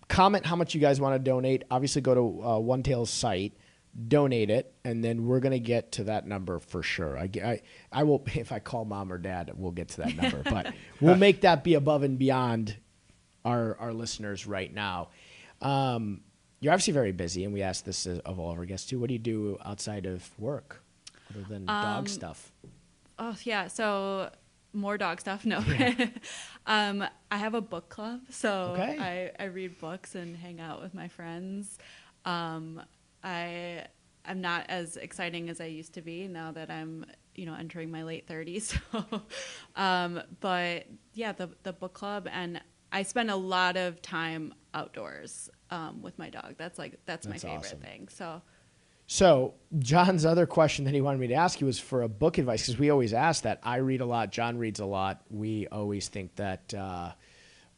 comment how much you guys want to donate. Obviously, go to One Tail's site. Donate it, and then we're going to get to that number for sure. I will, if I call mom or dad, we'll get to that number, but we'll make that be above and beyond our listeners right now. You're obviously very busy, and we ask this of all of our guests too. What do you do outside of work other than dog stuff? Oh yeah, so more dog stuff. No, I have a book club, so I read books and hang out with my friends. I'm not as exciting as I used to be now that I'm, entering my late 30s. So, but yeah, the book club, and I spend a lot of time outdoors with my dog. That's my favorite thing. So John's other question that he wanted me to ask you was for a book advice, because we always ask that. I read a lot. John reads a lot. We always think that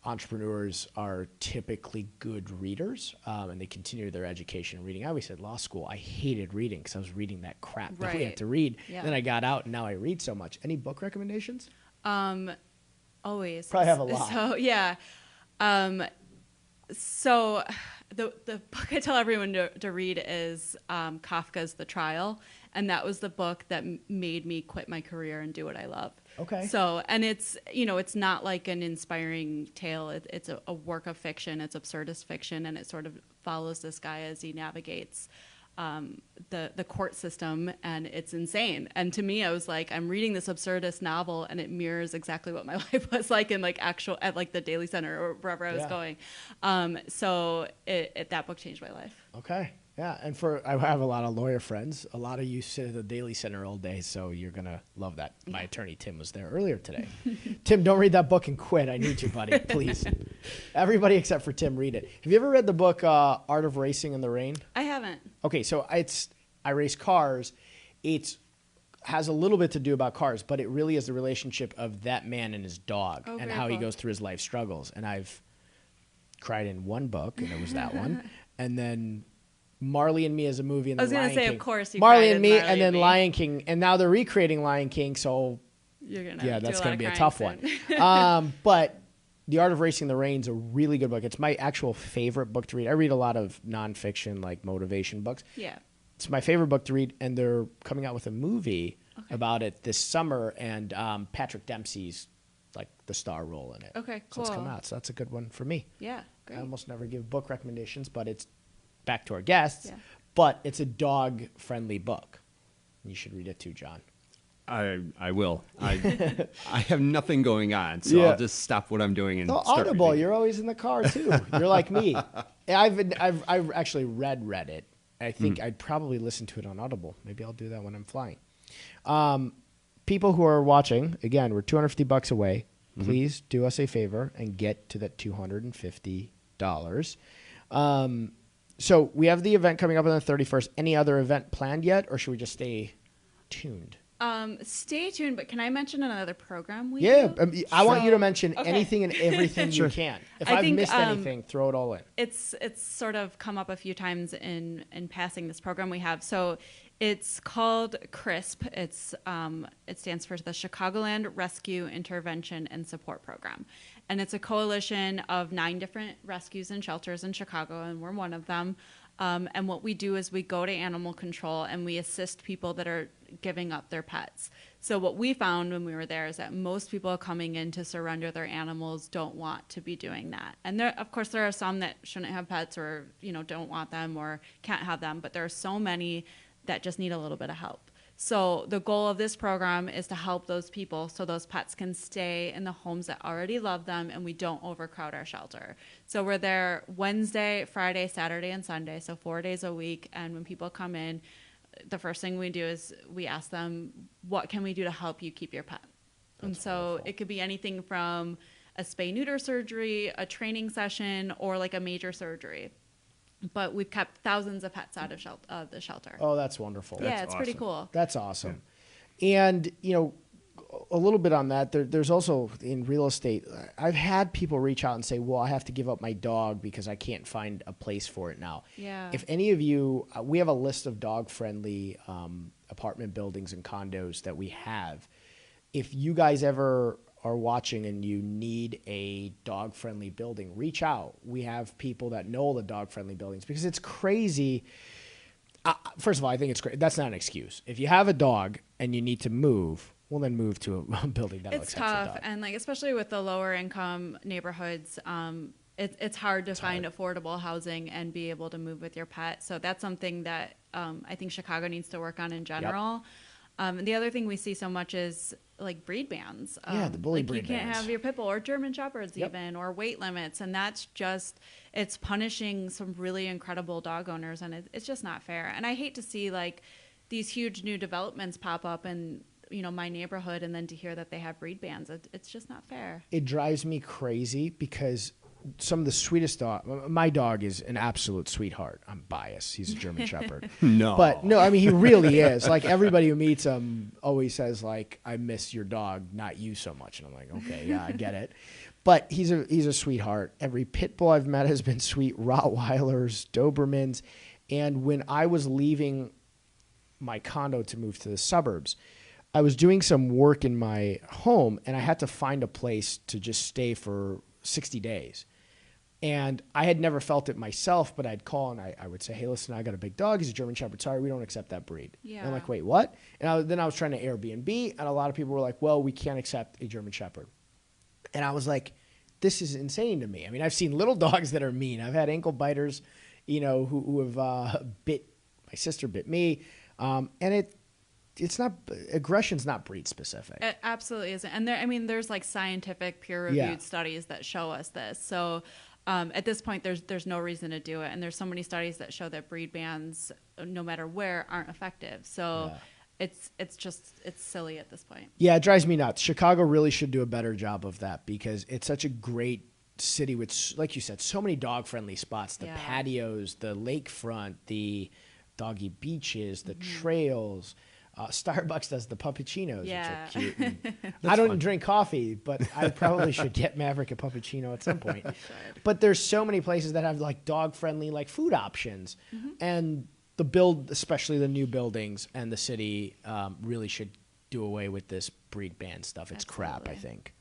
entrepreneurs are typically good readers, and they continue their education and reading. I always said law school, I hated reading because I was reading that crap that we had to read. Yeah. Then I got out, and now I read so much. Any book recommendations? Always. Probably have a lot. So, yeah. So the book I tell everyone to read is Kafka's The Trial, and that was the book that made me quit my career and do what I love. Okay. So, and it's, it's not like an inspiring tale. It's a work of fiction. It's absurdist fiction, and it sort of follows this guy as he navigates the court system, and it's insane. And to me, I was like, I'm reading this absurdist novel, and it mirrors exactly what my life was like in at the Daily Center or wherever I was going. So that book changed my life. Okay. Yeah, and I have a lot of lawyer friends. A lot of you sit at the Daily Center all day, so you're going to love that. My attorney, Tim, was there earlier today. Tim, don't read that book and quit. I need you, buddy, please. Everybody except for Tim, read it. Have you ever read the book Art of Racing in the Rain? I haven't. Okay, so I race cars. It has a little bit to do about cars, but it really is the relationship of that man and his dog and how he goes through his life struggles. And I've cried in one book, and it was that one. And then Marley and Me as a movie, and then Lion King. I was going to say, of course, Marley and Me, and then Lion King, and now they're recreating Lion King. So that's going to be a tough one. But The Art of Racing in the Rain is a really good book. It's my actual favorite book to read. I read a lot of nonfiction, like motivation books. Yeah, it's my favorite book to read, and they're coming out with a movie about it this summer, and Patrick Dempsey's like the star role in it. Okay, cool. So it's come out, so that's a good one for me. Yeah, great. I almost never give book recommendations, but it's back to our guests, but it's a dog-friendly book. You should read it too, John. I will. I have nothing going on, so I'll just stop what I'm doing and start Audible. reading. You're always in the car too. You're like me. I've actually read it. I think I'd probably listen to it on Audible. Maybe I'll do that when I'm flying. People who are watching, again, we're $250 away. Please do us a favor and get to that $250. So we have the event coming up on the 31st. Any other event planned yet, or should we just stay tuned? Stay tuned, but can I mention another program we Yeah, do? I want you to mention anything and everything you can. If I've missed anything, throw it all in. It's sort of come up a few times in passing this program we have. So it's called CRISP. It stands for the Chicagoland Rescue Intervention and Support Program. And it's a coalition of 9 different rescues and shelters in Chicago, and we're one of them. And what we do is we go to animal control and we assist people that are giving up their pets. So what we found when we were there is that most people coming in to surrender their animals don't want to be doing that. And there, of course, there are some that shouldn't have pets or, don't want them or can't have them, but there are so many that just need a little bit of help. So the goal of this program is to help those people so those pets can stay in the homes that already love them and we don't overcrowd our shelter. So we're there Wednesday, Friday, Saturday, and Sunday, so 4 days a week. And when people come in, the first thing we do is we ask them, what can we do to help you keep your pet? And so wonderful. It could be anything from a spay-neuter surgery, a training session, or like a major surgery. But we've kept thousands of pets out of the shelter. Oh, that's wonderful. Yeah, it's pretty cool. That's awesome. Yeah. And, a little bit on that, there's also in real estate, I've had people reach out and say, well, I have to give up my dog because I can't find a place for it now. Yeah. If any of you, we have a list of dog-friendly apartment buildings and condos that we have. If you guys ever are watching and you need a dog-friendly building, reach out. We have people that know the dog-friendly buildings because it's crazy. First of all, I think it's great. That's not an excuse. If you have a dog and you need to move, well, then move to a building that'll accept your dog. It's tough, and especially with the lower-income neighborhoods, it's hard to find affordable housing and be able to move with your pet. So that's something that I think Chicago needs to work on in general. Yep. And the other thing we see so much is breed bans. The bully breed bans. You can't have your pit bull or German shepherds even, or weight limits, and that's just it's punishing some really incredible dog owners, and it's just not fair. And I hate to see these huge new developments pop up in my neighborhood, and then to hear that they have breed bans, it's just not fair. It drives me crazy because some of the sweetest dog. My dog is an absolute sweetheart. I'm biased. He's a German Shepherd. But no, I mean, he really is. Everybody who meets him always says I miss your dog, not you so much. And I'm like, okay, yeah, I get it. But he's a sweetheart. Every pit bull I've met has been sweet. Rottweilers, Dobermans. And when I was leaving my condo to move to the suburbs, I was doing some work in my home and I had to find a place to just stay for 60 days. And I had never felt it myself, but I'd call and I would say, hey, listen, I got a big dog. He's a German Shepherd. Sorry, we don't accept that breed. Yeah. And I'm like, wait, what? And then I was trying to Airbnb, and a lot of people were like, well, we can't accept a German Shepherd. And I was like, this is insane to me. I mean, I've seen little dogs that are mean. I've had ankle biters, who have bit, my sister bit me. And it's not, aggression's not breed specific. It absolutely isn't. And there's scientific peer-reviewed studies that show us this. So at this point, there's no reason to do it. And there's so many studies that show that breed bans, no matter where, aren't effective. So it's silly at this point. Yeah, it drives me nuts. Chicago really should do a better job of that because it's such a great city with, like you said, so many dog-friendly spots. The patios, the lakefront, the doggy beaches, the trails. Starbucks does the puppuccinos, which are cute. I don't drink coffee, but I probably should get Maverick a puppuccino at some point. But there's so many places that have dog-friendly food options. Mm-hmm. And especially the new buildings and the city really should do away with this breed ban stuff. It's crap, I think.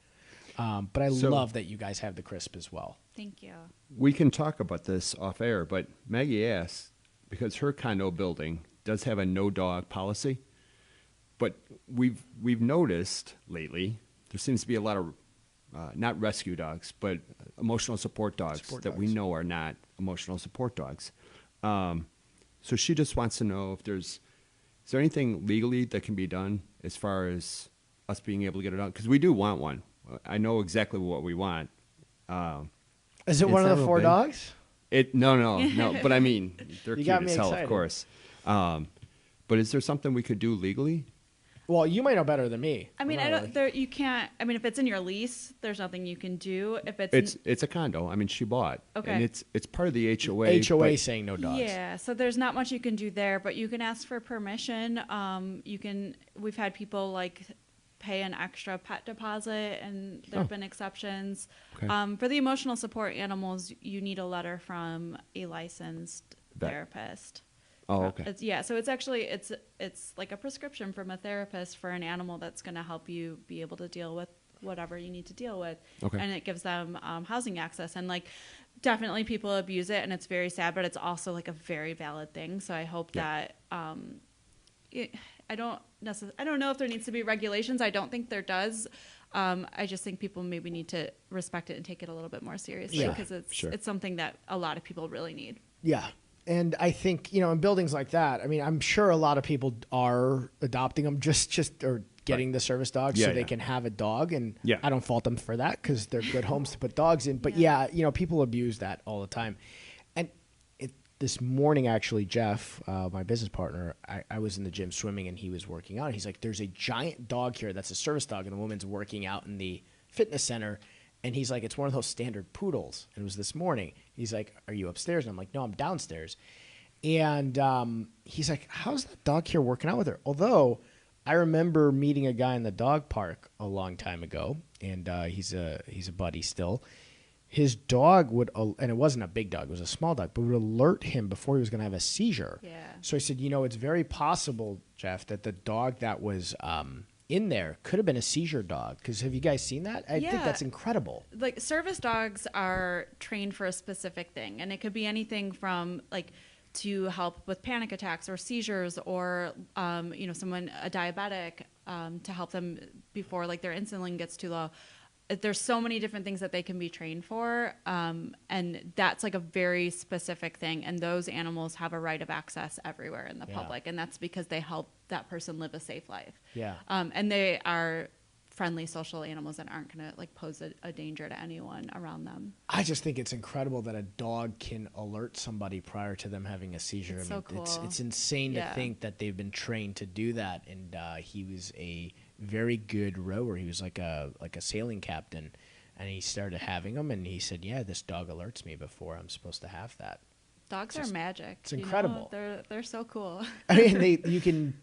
But I love that you guys have the CRISP as well. Thank you. We can talk about this off air, but Maggie asked, because her condo building does have a no-dog policy, but we've noticed lately there seems to be a lot of not rescue dogs, but emotional support dogs we know are not emotional support dogs. So she just wants to know if is there anything legally that can be done as far as us being able to get it done? Because we do want one. I know exactly what we want. Is it one of the 4 dogs? No. But I mean, they're you cute as hell, of course. But is there something we could do legally? Well, you might know better than me. I mean, you can't. I mean, if it's in your lease, there's nothing you can do. If it's a condo. I mean, she bought. Okay. And it's part of the HOA. HOA saying no dogs. Yeah. So there's not much you can do there, but you can ask for permission. We've had people like pay an extra pet deposit, and there have been exceptions. Okay. For the emotional support animals, you need a letter from a licensed therapist. Oh, okay. So it's actually it's like a prescription from a therapist for an animal that's going to help you be able to deal with whatever you need to deal with. Okay. And it gives them housing access, and like definitely people abuse it, and it's very sad, but it's also like a very valid thing. So I hope that I don't know if there needs to be regulations. I don't think there does. I just think people maybe need to respect it and take it a little bit more seriously, because it's something that a lot of people really need. Yeah. And I think, in buildings like that, I mean, I'm sure a lot of people are adopting them or getting the service dog so they can have a dog. And I don't fault them for that, because they're good homes to put dogs in. But people abuse that all the time. And this morning, actually, Jeff, my business partner, I was in the gym swimming, and he was working out. He's like, there's a giant dog here that's a service dog, and the woman's working out in the fitness center. And he's like, it's one of those standard poodles. And it was this morning. He's like, are you upstairs? And I'm like, no, I'm downstairs. And he's like, how's that dog here working out with her? Although I remember meeting a guy in the dog park a long time ago, and he's a buddy still. His dog would, and it wasn't a big dog, it was a small dog, but would alert him before he was going to have a seizure. Yeah. So I said, it's very possible, Jeff, that the dog that was in there could have been a seizure dog, because have you guys seen that? I think that's incredible. Like, service dogs are trained for a specific thing, and it could be anything from like to help with panic attacks or seizures, or someone, a diabetic, to help them before like their insulin gets too low. There's so many different things that they can be trained for, and that's like a very specific thing, and those animals have a right of access everywhere in the public, and that's because they help that person live a safe life. Yeah. And they are friendly social animals that aren't going to like pose a danger to anyone around them. I just think it's incredible that a dog can alert somebody prior to them having a seizure. It's so cool. It's insane to think that they've been trained to do that, and he was a very good rower. He was like a sailing captain, and he started having them, and he said, yeah, this dog alerts me before I'm supposed to have that. Dogs are magic. It's incredible. They're so cool. I mean, you can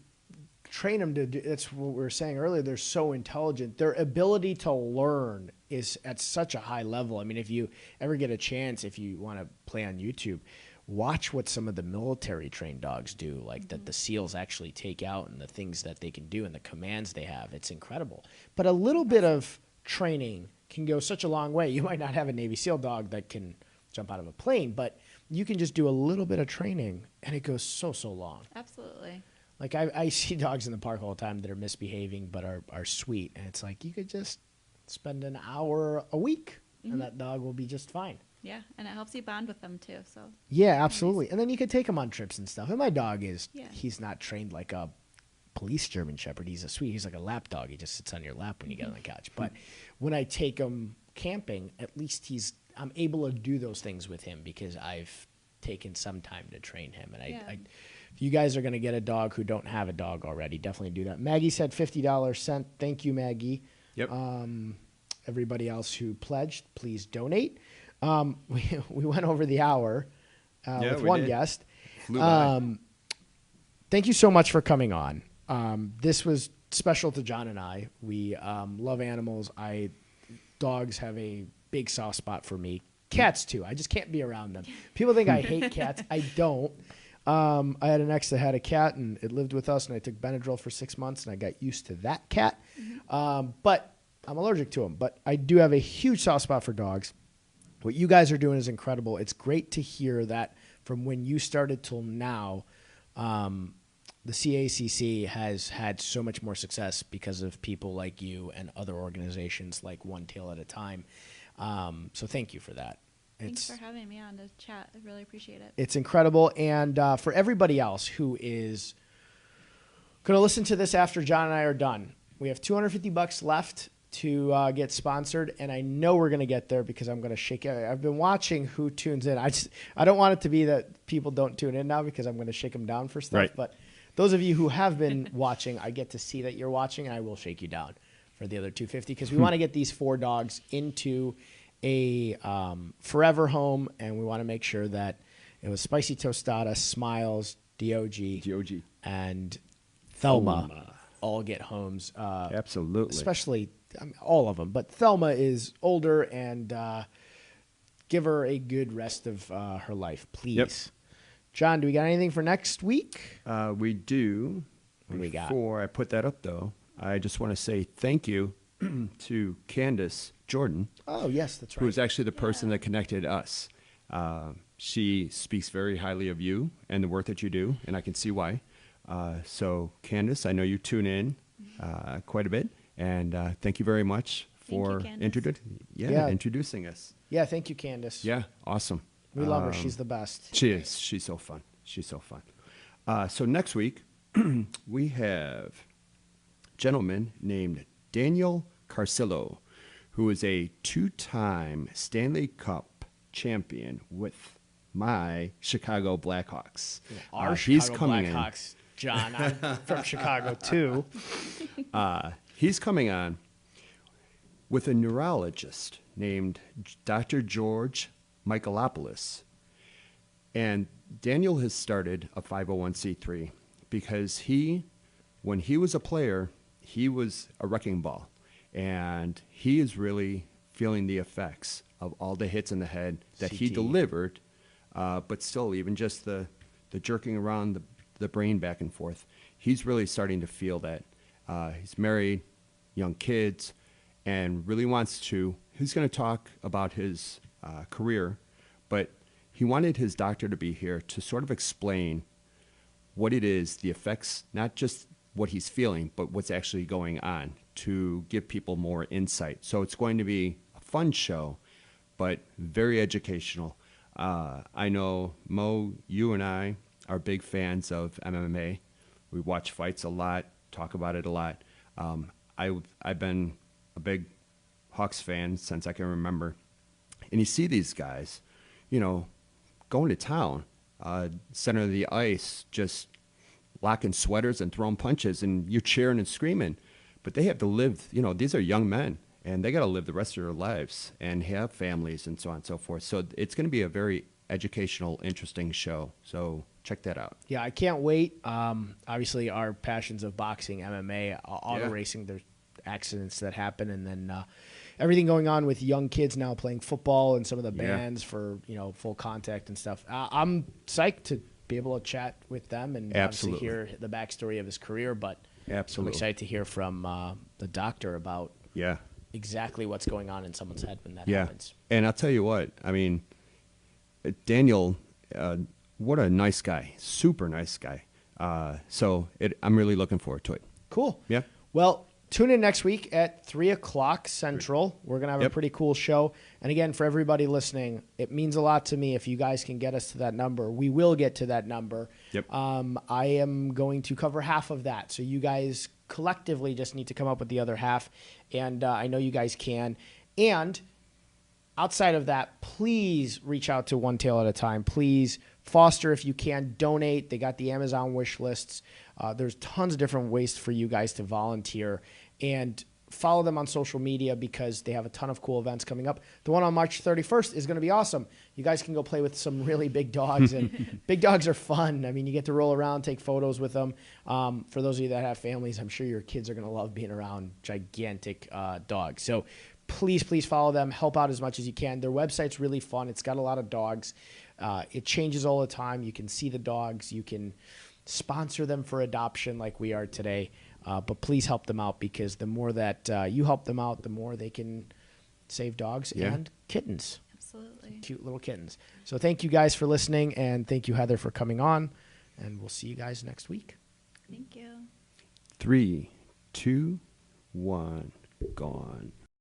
train them to do, that's what we were saying earlier, they're so intelligent. Their ability to learn is at such a high level. I mean, if you ever get a chance, if you want to play on YouTube, watch what some of the military trained dogs do, like that the SEALs actually take out, and the things that they can do and the commands they have. It's incredible. But a little bit of training can go such a long way. You might not have a Navy SEAL dog that can jump out of a plane, but you can just do a little bit of training, and it goes so long. Absolutely. Like I see dogs in the park all the time that are misbehaving but are sweet, and it's like you could just spend an hour a week, and that dog will be just fine. Yeah, and it helps you bond with them too. So yeah, absolutely. And then you could take him on trips and stuff. And my dog he's not trained like a police German Shepherd. He's like a lap dog. He just sits on your lap when you get on the couch. But when I take him camping, at least I'm able to do those things with him, because I've taken some time to train him. And if you guys are going to get a dog who don't have a dog already, definitely do that. Maggie said $50 sent. Thank you, Maggie. Yep. Everybody else who pledged, please donate. We went over the hour with one guest. Flew by. Thank you so much for coming on. This was special to John and I. We love animals. Dogs have a big soft spot for me. Cats too. I just can't be around them. People think I hate cats. I don't. I had an ex that had a cat, and it lived with us, and I took Benadryl for 6 months, and I got used to that cat. But I'm allergic to them. But I do have a huge soft spot for dogs. What you guys are doing is incredible. It's great to hear that from when you started till now, the CACC has had so much more success because of people like you and other organizations like One Tail at a Time. So thank you for that. Thanks for having me on to chat. I really appreciate it. It's incredible. And for everybody else who is going to listen to this after John and I are done, we have $250 left to get sponsored, and I know we're going to get there because I'm going to shake it. I've been watching who tunes in. I don't want it to be that people don't tune in now because I'm going to shake them down for stuff. Right. But those of you who have been watching, I get to see that you're watching, and I will shake you down for the other 250 because we want to get these 4 dogs into a forever home, and we want to make sure that it was Spicy Tostada, Smiles, DOG, and Thelma all get homes. Absolutely. Especially all of them, but Thelma is older, and give her a good rest of her life, please. Yep. John, do we got anything for next week? We do. What do we got? Before I put that up, though, I just want to say thank you to Candace Jordan. Oh, yes, that's right. Who was actually the person that connected us. She speaks very highly of you and the work that you do, and I can see why. So, Candace, I know you tune in quite a bit, and thank you very much for introducing us. Yeah, thank you, Candace. Yeah, awesome. We love her. She's the best. She is. She's so fun. She's so fun. So next week, we have a gentleman named Daniel Carcillo, who is a 2-time Stanley Cup champion with my Chicago Blackhawks. Our Chicago Blackhawks, John. I'm from Chicago, too. He's coming on with a neurologist named Dr. George Michaelopoulos. And Daniel has started a 501c3 because when he was a player, he was a wrecking ball. And he is really feeling the effects of all the hits in the head that he delivered, but still, even just the jerking around the brain back and forth, he's really starting to feel that. He's married, young kids, and really wants to. He's going to talk about his career, but he wanted his doctor to be here to sort of explain what it is, the effects, not just what he's feeling, but what's actually going on, to give people more insight. So it's going to be a fun show, but very educational. I know, Mo, you and I are big fans of MMA. We watch fights a lot, talk about it a lot. I've been a big Hawks fan since I can remember. And you see these guys, going to town, center of the ice, just locking sweaters and throwing punches, and you're cheering and screaming. But they have to live, these are young men, and they got to live the rest of their lives and have families and so on and so forth. So it's going to be a very educational, interesting show. So check that out. Yeah, I can't wait. Obviously, our passions of boxing, MMA, auto racing, there's accidents that happen, and then everything going on with young kids now playing football and some of the bans for full contact and stuff. I'm psyched to be able to chat with them and obviously hear the backstory of his career, but I'm excited to hear from the doctor about exactly what's going on in someone's head when that happens. And I'll tell you what, Daniel, what a nice guy, super nice guy. So I'm really looking forward to it. Cool. Yeah. Well, tune in next week at 3 o'clock Central. We're going to have a pretty cool show. And again, for everybody listening, it means a lot to me if you guys can get us to that number. We will get to that number. Yep. I am going to cover half of that. So you guys collectively just need to come up with the other half. And I know you guys can. And outside of that, please reach out to One Tail at a Time. Please foster if you can. Donate. They got the Amazon wish lists. There's tons of different ways for you guys to volunteer, and follow them on social media because they have a ton of cool events coming up. The one on March 31st is going to be awesome. You guys can go play with some really big dogs, and big dogs are fun. You get to roll around, take photos with them. For those of you that have families, I'm sure your kids are going to love being around gigantic dogs. So please follow them. Help out as much as you can. Their website's really fun. It's got a lot of dogs. It changes all the time. You can see the dogs. You can sponsor them for adoption like we are today. But please help them out, because the more that you help them out, the more they can save dogs and kittens. Absolutely. Cute little kittens. So thank you guys for listening, and thank you, Heather, for coming on. And we'll see you guys next week. Thank you. 3, 2, 1, gone.